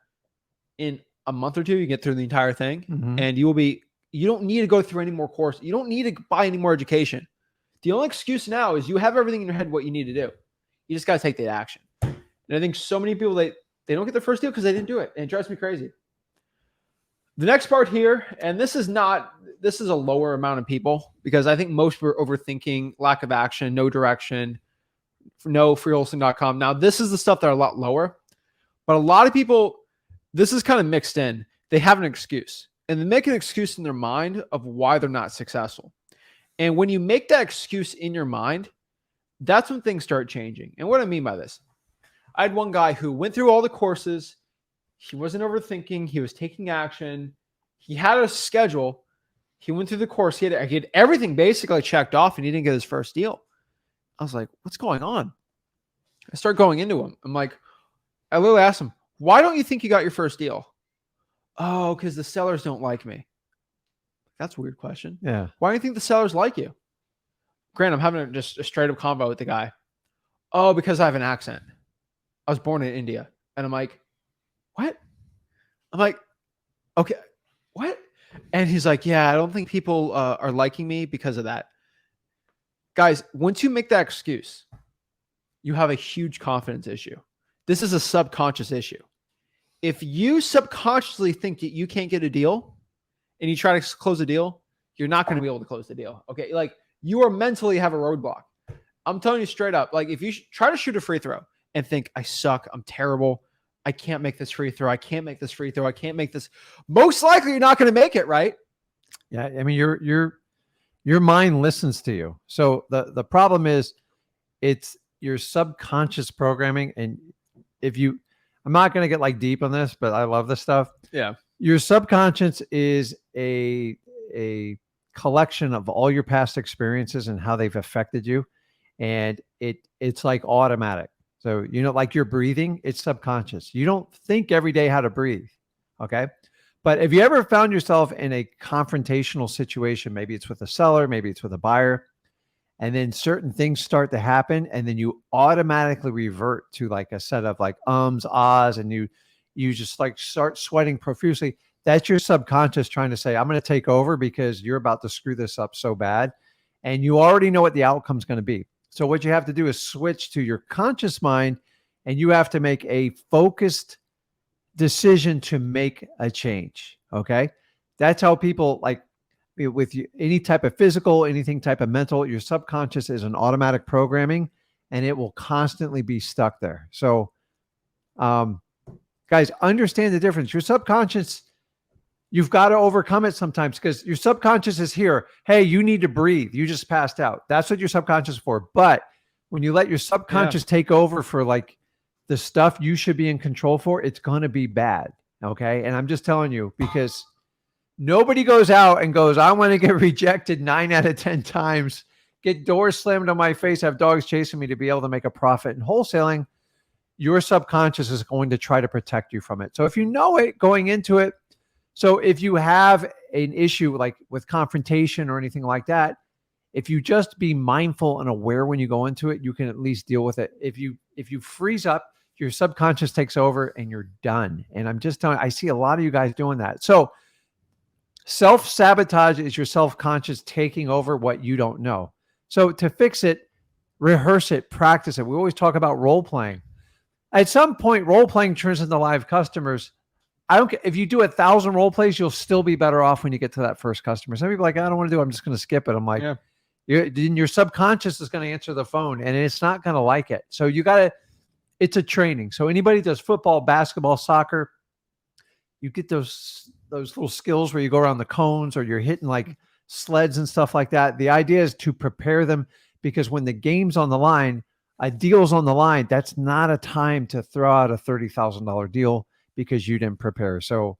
in a month or two, you get through the entire thing, and you don't need to go through any more course. You don't need to buy any more education. The only excuse now is you have everything in your head what you need to do. You just got to take the action. And I think so many people, they don't get their first deal because they didn't do it. And it drives me crazy. The next part here, and this is a lower amount of people, because I think most were overthinking, lack of action, no direction, no freehousing.com. Now, this is the stuff that are a lot lower, but a lot of people, this is kind of mixed in. They have an excuse, and they make an excuse in their mind of why they're not successful. And when you make that excuse in your mind, that's when things start changing. And what I mean by this, I had one guy who went through all the courses. He wasn't overthinking. He was taking action. He had a schedule. He went through the course. He had everything basically checked off, and he didn't get his first deal. I was like, what's going on? I start going into him. I'm like, I literally asked him, why don't you think you got your first deal? Oh, because the sellers don't like me. That's a weird question. Yeah. Why do you think the sellers like you? Grant, I'm having just a straight up convo with the guy. Oh, because I have an accent. I was born in India. And I'm like, what? I'm like, okay, what? And he's like, yeah, I don't think people are liking me because of that. Guys, once you make that excuse, you have a huge confidence issue. This is a subconscious issue. If you subconsciously think that you can't get a deal and you try to close a deal, you're not going to be able to close the deal. Okay. Like you are mentally have a roadblock. I'm telling you straight up. Like if you try to shoot a free throw and think I suck, I'm terrible, I can't make this free throw, I can't make this free throw, I can't make this, most likely you're not going to make it, right? Yeah. I mean, your mind listens to you. So the problem is it's your subconscious programming. And I'm not going to get like deep on this, but I love this stuff. Yeah. Your subconscious is a collection of all your past experiences and how they've affected you. And it's like automatic. So, like your breathing, it's subconscious. You don't think every day how to breathe. Okay. But if you ever found yourself in a confrontational situation, maybe it's with a seller, maybe it's with a buyer, and then certain things start to happen, and then you automatically revert to like a set of like ums, ahs, and you just like start sweating profusely. That's your subconscious trying to say, I'm going to take over because you're about to screw this up so bad. And you already know what the outcome's going to be. So what you have to do is switch to your conscious mind, and you have to make a focused decision to make a change. Okay. That's how people like with you, any type of physical, anything type of mental, your subconscious is an automatic programming, and it will constantly be stuck there. So, guys, understand the difference. Your subconscious, you've got to overcome it sometimes because your subconscious is here. Hey, you need to breathe. You just passed out. That's what your subconscious is for. But when you let your subconscious take over for like the stuff you should be in control for, it's going to be bad. Okay. And I'm just telling you, because nobody goes out and goes, I want to get rejected 9 out of 10 times, get doors slammed on my face, have dogs chasing me to be able to make a profit. In wholesaling, your subconscious is going to try to protect you from it. So if you know it going into it, so if you have an issue like with confrontation or anything like that, if you just be mindful and aware when you go into it, you can at least deal with it. If you freeze up, your subconscious takes over and you're done. And I'm just telling you, I see a lot of you guys doing that. So self-sabotage is your self-conscious taking over what you don't know. So to fix it, rehearse it, practice it. We always talk about role-playing. At some point, role-playing turns into live customers. I don't care if you do 1,000 role plays, you'll still be better off when you get to that first customer. Some people are like, I don't want to do it. I'm just going to skip it. I'm like, your subconscious is going to answer the phone and it's not going to like it. So you got to, it's a training. So anybody does football, basketball, soccer, you get those little skills where you go around the cones or you're hitting like sleds and stuff like that. The idea is to prepare them because when the game's on the line, a deal's on the line, that's not a time to throw out a $30,000 deal because you didn't prepare. So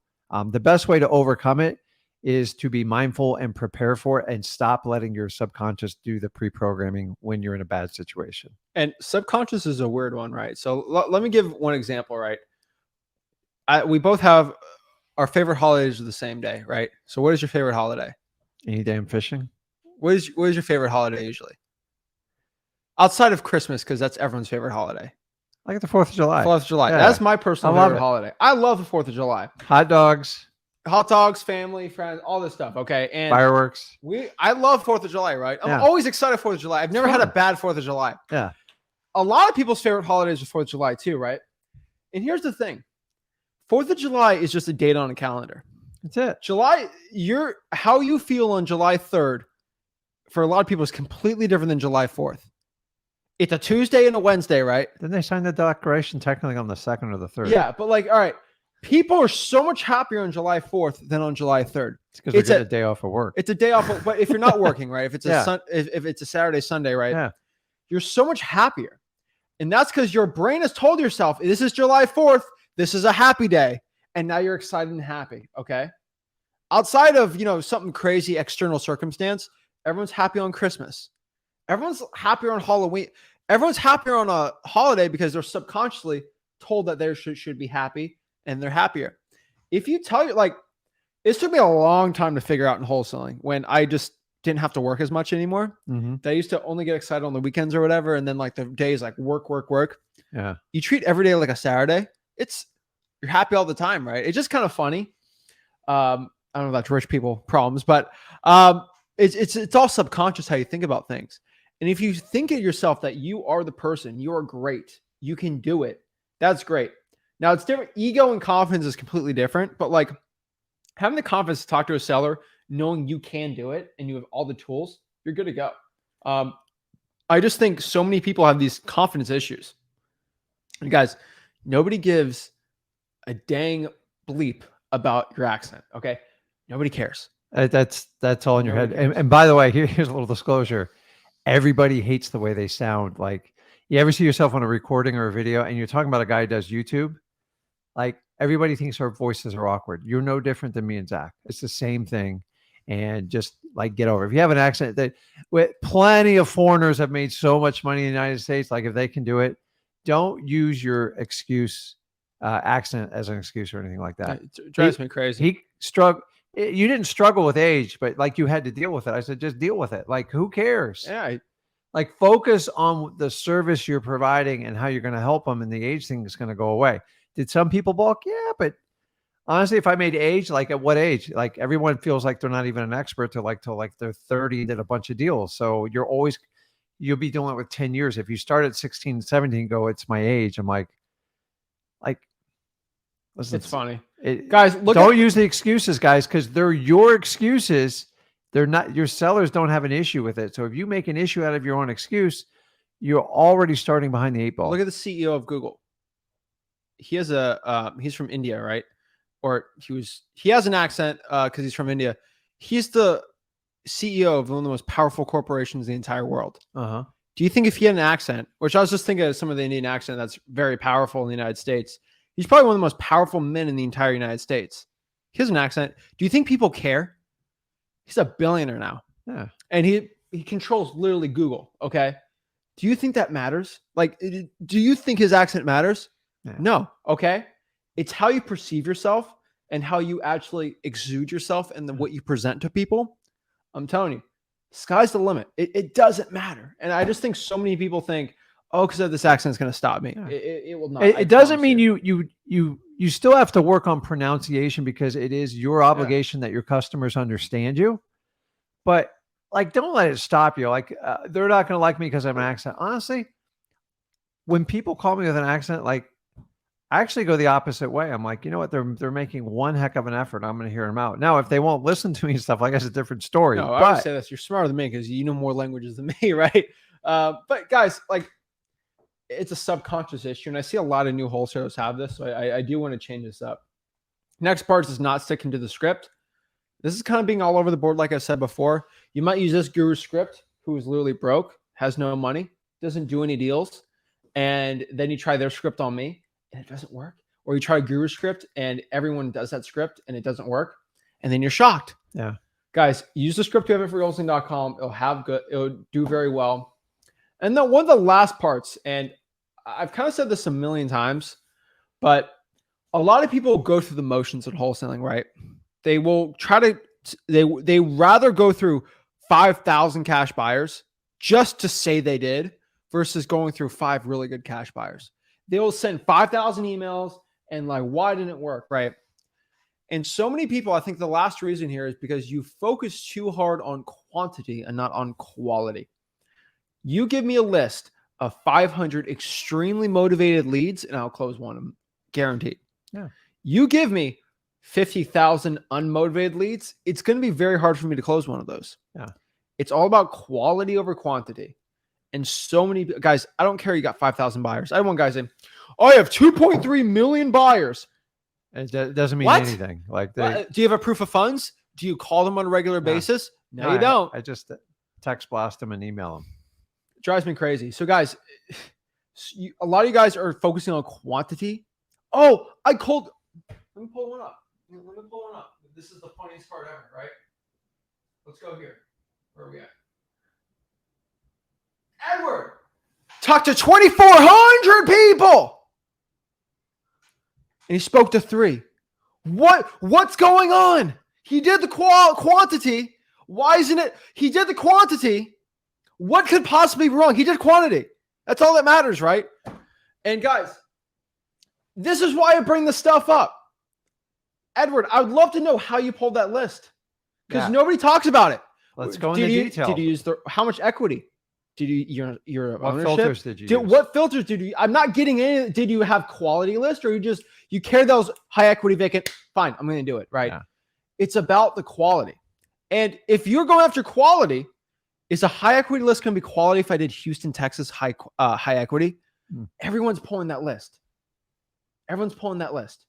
the best way to overcome it is to be mindful and prepare for it and stop letting your subconscious do the pre-programming when you're in a bad situation. And subconscious is a weird one, right? So let me give one example, right? We both have our favorite holidays are the same day, right? So what is your favorite holiday? Any day I'm fishing. What is your favorite holiday usually? Outside of Christmas, because that's everyone's favorite holiday. I get the 4th of July. 4th of July. Yeah. That's my personal favorite holiday. I love the 4th of July. Hot dogs, family, friends, all this stuff. Okay. And fireworks. I love 4th of July, right? I'm always excited for 4th of July. I've never had a bad 4th of July. Yeah. A lot of people's favorite holidays are 4th of July too, right? And here's the thing. 4th of July is just a date on a calendar. That's it. July, how you feel on July 3rd for a lot of people is completely different than July 4th. It's a Tuesday and a Wednesday, right? Didn't they sign the declaration technically on the 2nd or the 3rd? Yeah, but like, all right, people are so much happier on July 4th than on July 3rd. It's because they get a day off of work. It's a day off, but if you're not working, right? If it's if it's a Saturday, Sunday, right? Yeah. You're so much happier. And that's because your brain has told yourself, this is July 4th, this is a happy day. And now you're excited and happy, okay? Outside of, something crazy external circumstance, everyone's happy on Christmas. Everyone's happier on Halloween. Everyone's happier on a holiday because they're subconsciously told that they should be happy and they're happier. If you tell you, like, it took me a long time to figure out in wholesaling when I just didn't have to work as much anymore. Mm-hmm. I used to only get excited on the weekends or whatever. And then like the days like work. Yeah. You treat every day like a Saturday. You're happy all the time, right? It's just kind of funny. I don't know if that's rich people problems, but it's all subconscious how you think about things. And if you think of yourself that you are the person, you are great, you can do it, that's great. Now it's different. Ego and confidence is completely different, but like having the confidence to talk to a seller, knowing you can do it and you have all the tools, you're good to go. I just think so many people have these confidence issues. And guys, nobody gives a dang bleep about your accent. Okay. Nobody cares. That's all in your head. And by the way, here's a little disclosure. Everybody hates the way they sound. Like, you ever see yourself on a recording or a video and you're talking about a guy who does YouTube? Like, everybody thinks our voices are awkward. You're no different than me and Zach. It's the same thing. And just like, get over it. If you have an accent, that with plenty of foreigners have made so much money in the United States, like if they can do it, don't use your excuse accent as an excuse or anything like that. It drives me crazy. You didn't struggle with age, but like you had to deal with it. I said, just deal with it. Like, who cares? Yeah. Like, focus on the service you're providing and how you're going to help them. And the age thing is going to go away. Did some people balk? Yeah. But honestly, if I made age, like at what age? Like, everyone feels like they're not even an expert till they're 30 and did a bunch of deals. So you'll be doing it with 10 years. If you start at 16, 17, go, it's my age. I'm like, listen, it's funny. Guys, don't use the excuses, guys, because they're your excuses. They're not, your sellers don't have an issue with it. So if you make an issue out of your own excuse, you're already starting behind the 8 ball. Look at the CEO of Google. He has he's from India, right? Or he has an accent because he's from India. He's the CEO of one of the most powerful corporations in the entire world. Do you think if he had an accent, which I was just thinking of some of the Indian accent that's very powerful in the United States, he's probably one of the most powerful men in the entire United States. He has an accent. Do you think people care? He's a billionaire now. Yeah. And he controls literally Google. Okay. Do you think that matters? Like, do you think his accent matters? Yeah. No. Okay. It's how you perceive yourself and how you actually exude yourself and what you present to people. I'm telling you, sky's the limit. It doesn't matter. And I just think so many people think, oh, because of this accent is going to stop me. Yeah. It will not. It doesn't mean you still have to work on pronunciation because it is your obligation that your customers understand you. But like, don't let it stop you. Like, they're not going to like me because I have an accent. Honestly, when people call me with an accent, like, I actually go the opposite way. I'm like, you know what? They're making one heck of an effort. I'm going to hear them out. Now, if they won't listen to me and stuff, like that's a different story. No, I would say this. You're smarter than me because you know more languages than me, right? But guys, like, it's a subconscious issue, and I see a lot of new wholesalers have this. So I do want to change this up. Next part is not sticking to the script. This is kind of being all over the board, like I said before. You might use this guru script, who is literally broke, has no money, doesn't do any deals, and then you try their script on me, and it doesn't work. Or you try a guru script, and everyone does that script, and it doesn't work, and then you're shocked. Yeah, guys, use the script you have for Wholesaling.com. It'll do very well. And then one of the last parts, and I've kind of said this a million times, but a lot of people go through the motions at wholesaling, right? They will try to, they rather go through 5,000 cash buyers just to say they did versus going through 5 really good cash buyers. They will send 5,000 emails and like, why didn't it work, right? And so many people, I think the last reason here is because you focus too hard on quantity and not on quality. You give me a list of 500 extremely motivated leads and I'll close one of them, guaranteed. Yeah. You give me 50,000 unmotivated leads, it's going to be very hard for me to close one of those. Yeah. It's all about quality over quantity. And so many guys, I don't care you got 5,000 buyers. I had one guy say, oh, I have 2.3 million buyers. It doesn't mean anything. Like, do you have a proof of funds? Do you call them on a regular basis? No, you don't. I just text blast them and email them. It drives me crazy. So guys, a lot of you guys are focusing on quantity. Oh, let me pull one up. This is the funniest part ever, right? Let's go here. Where are we at? Edward, talked to 2,400 people. And he spoke to 3. What's going on? He did the quantity. Why isn't it? He did the quantity. What could possibly be wrong? He did quantity. That's all that matters, right? And guys, this is why I bring this stuff up. Edward, I would love to know how you pulled that list because nobody talks about it. Let's go into detail. Did you use how much equity? Did you your what ownership? Filters did you use? What filters did you? I'm not getting any. Did you have quality list or you carry those high equity vacant? Fine, I'm going to do it. Right. Yeah. It's about the quality. And if you're going after quality, is a high equity list going to be quality? If I did Houston, Texas, high equity, everyone's pulling that list. Everyone's pulling that list.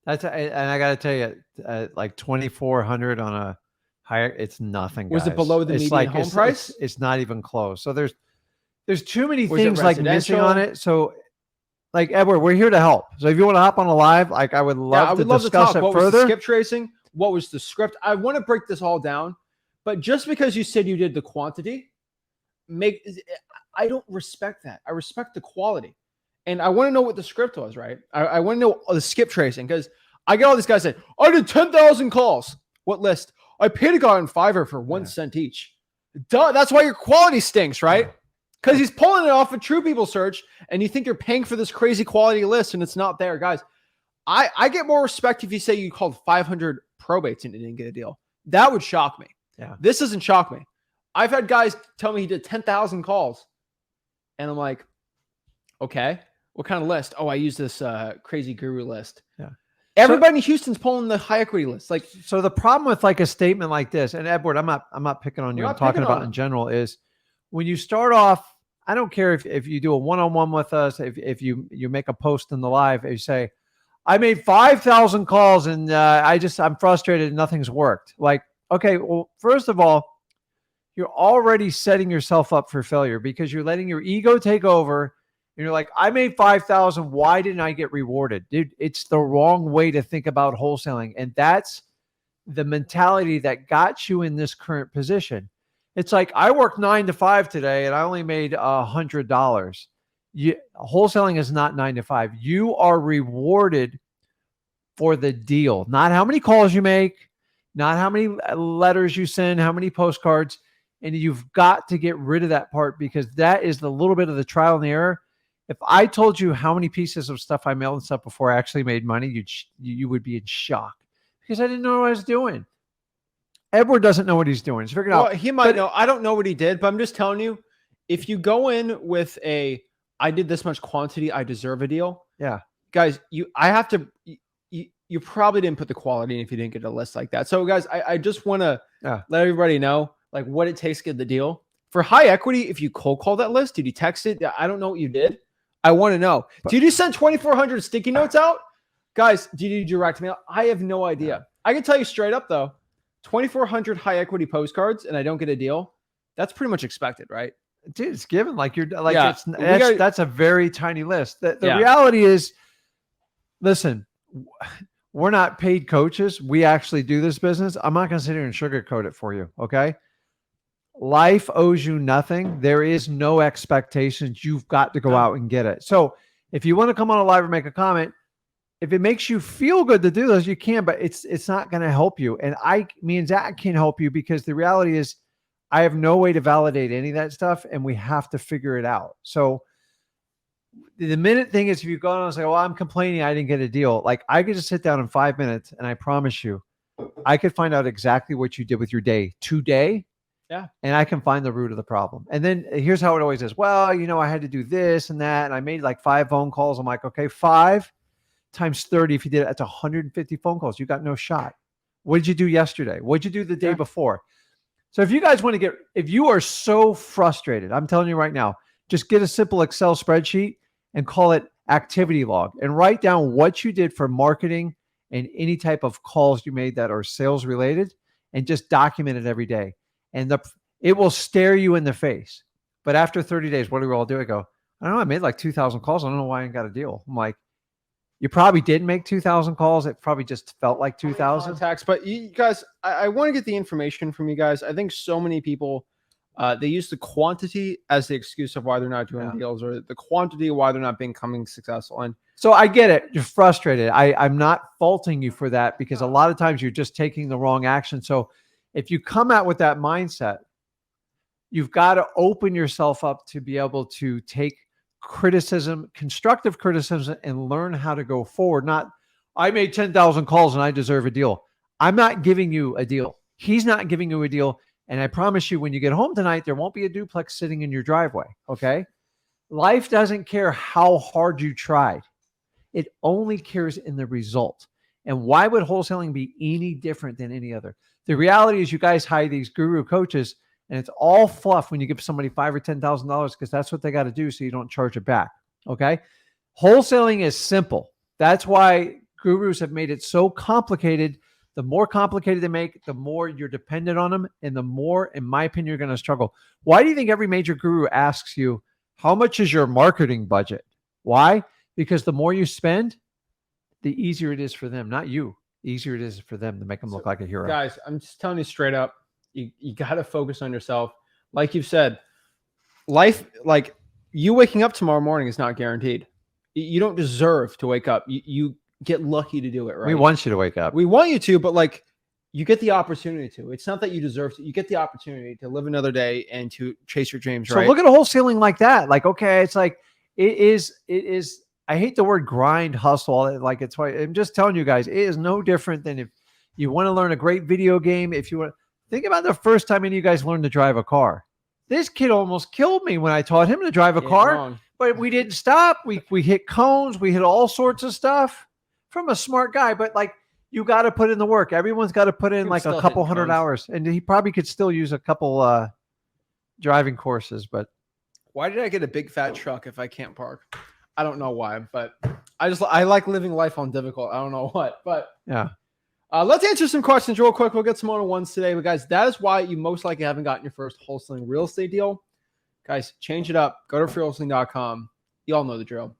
And I got to tell you, like 2,400 on a higher, it's nothing. Was guys. It below the median home price? It's not even close. So there's too many things like missing on it. So like Edward, we're here to help. So if you want to hop on a live, like I would love to discuss it further. What was the skip tracing? What was the script? I want to break this all down, but just because you said you did the quantity, I don't respect that. I respect the quality. And I want to know what the script was, right? I want to know the skip tracing because I get all these guys saying, I did 10,000 calls. What list? I paid a guy on Fiverr for 1 cent each. Duh, that's why your quality stinks, right? Because he's pulling it off of True People Search and you think you're paying for this crazy quality list and it's not there. Guys, I get more respect if you say you called 500 probates and you didn't get a deal. That would shock me. Yeah. This doesn't shock me. I've had guys tell me he did 10,000 calls. And I'm like, okay. What kind of list? Oh, I use this crazy guru list. Yeah. Everybody in Houston's pulling the high equity list. Like, so the problem with like a statement like this, and Edward, I'm not picking on you. I'm talking about in general is when you start off, I don't care if you do a one-on-one with us, if you make a post in the live, and you say, I made 5,000 calls and I'm frustrated and nothing's worked. Like, okay, well, first of all, you're already setting yourself up for failure because you're letting your ego take over. And you're like, I made 5,000. Why didn't I get rewarded? Dude, it's the wrong way to think about wholesaling. And that's the mentality that got you in this current position. It's like, I worked 9 to 5 today and I only made $100. Wholesaling is not 9 to 5. You are rewarded for the deal, not how many calls you make, not how many letters you send, how many postcards. And you've got to get rid of that part because that is the little bit of the trial and the error. If I told you how many pieces of stuff I mailed and stuff before I actually made money, you would be in shock because I didn't know what I was doing. Edward doesn't know what he's doing. He's figuring out. He might know. I don't know what he did, but I'm just telling you, if you go in with I did this much quantity, I deserve a deal. Yeah. Guys, you probably didn't put the quality in if you didn't get a list like that. So guys, I just want to let everybody know like what it takes to get the deal. For high equity, if you cold call that list, did you text it? I don't know what you did. I want to know. Did you send 2,400 sticky notes out? Guys, did you direct mail? I have no idea. I can tell you straight up though, 2,400 high equity postcards and I don't get a deal. That's pretty much expected, right? Dude, it's given. Like you're like, that's a very tiny list. The Yeah. reality is, listen, we're not paid coaches. We actually do this business. I'm not going to sit here and sugarcoat it for you. Okay. Life owes you nothing. There is no expectations. You've got to go out and get it. So if you want to come on a live or make a comment, if it makes you feel good to do those, you can, but it's not going to help you. And me and Zach can help you because the reality is I have no way to validate any of that stuff and we have to figure it out. So the minute thing is if you go on and say, well, I'm complaining I didn't get a deal. Like I could just sit down in 5 minutes and I promise you, I could find out exactly what you did with your day today. Yeah. And I can find the root of the problem. And then here's how it always is. Well, I had to do this and that. And I made like 5 phone calls. I'm like, okay, 5 times 30. If you did it, that's 150 phone calls. You got no shot. What did you do yesterday? What did you do the day before? So if you guys want to if you are so frustrated, I'm telling you right now, just get a simple Excel spreadsheet and call it activity log and write down what you did for marketing and any type of calls you made that are sales related and just document it every day. And it will stare you in the face. But after 30 days, what do we all do? I go, I don't know. I made like 2,000 calls. I don't know why I ain't got a deal. I'm like, you probably didn't make 2,000 calls. It probably just felt like 2,000 contacts. But you guys, I want to get the information from you guys. I think so many people, they use the quantity as the excuse of why they're not doing deals or the quantity why they're not becoming successful. And so I get it. You're frustrated. I'm not faulting you for that because a lot of times you're just taking the wrong action. So if you come out with that mindset, you've got to open yourself up to be able to take criticism, constructive criticism, and learn how to go forward. Not, I made 10,000 calls and I deserve a deal. I'm not giving you a deal. He's not giving you a deal. And I promise you, when you get home tonight, there won't be a duplex sitting in your driveway. Okay. Life doesn't care how hard you tried. It only cares in the result. And why would wholesaling be any different than any other? The reality is you guys hire these guru coaches and it's all fluff when you give somebody $5,000 or $10,000 because that's what they got to do so you don't charge it back. Okay. Wholesaling is simple. That's why gurus have made it so complicated. The more complicated they make, the more you're dependent on them. And the more, in my opinion, you're going to struggle. Why do you think every major guru asks you, how much is your marketing budget? Why? Because the more you spend, the easier it is for them, not you. The easier it is for them to make them look like a hero. Guys, I'm just telling you straight up, you got to focus on yourself. Like you've said, life, like you waking up tomorrow morning is not guaranteed. You don't deserve to wake up. You get lucky to do it, right? We want you to wake up. We want you to, but like you get the opportunity to. It's not that you deserve to. You get the opportunity to live another day and to chase your dreams, right? So look at a wholesaling like that. Like, okay, it's like, it is, I hate the word grind, hustle. Like it's why I'm just telling you guys, it is no different than if you want to learn a great video game. If you want, think about the first time any of you guys learned to drive a car. This kid almost killed me when I taught him to drive a car, wrong. But we didn't stop. We hit cones. We hit all sorts of stuff from a smart guy. But like, you got to put in the work. Everyone's got to put in like a couple hundred hours, and he probably could still use a couple driving courses. But Why did I get a big fat truck if I can't park? I don't know why, but I like living life on difficult. I don't know what, but Yeah. Let's answer some questions real quick. We'll get some one-on-ones today. But guys, that is why you most likely haven't gotten your first wholesaling real estate deal. Guys, change it up. Go to freewholesaling.com. You all know the drill.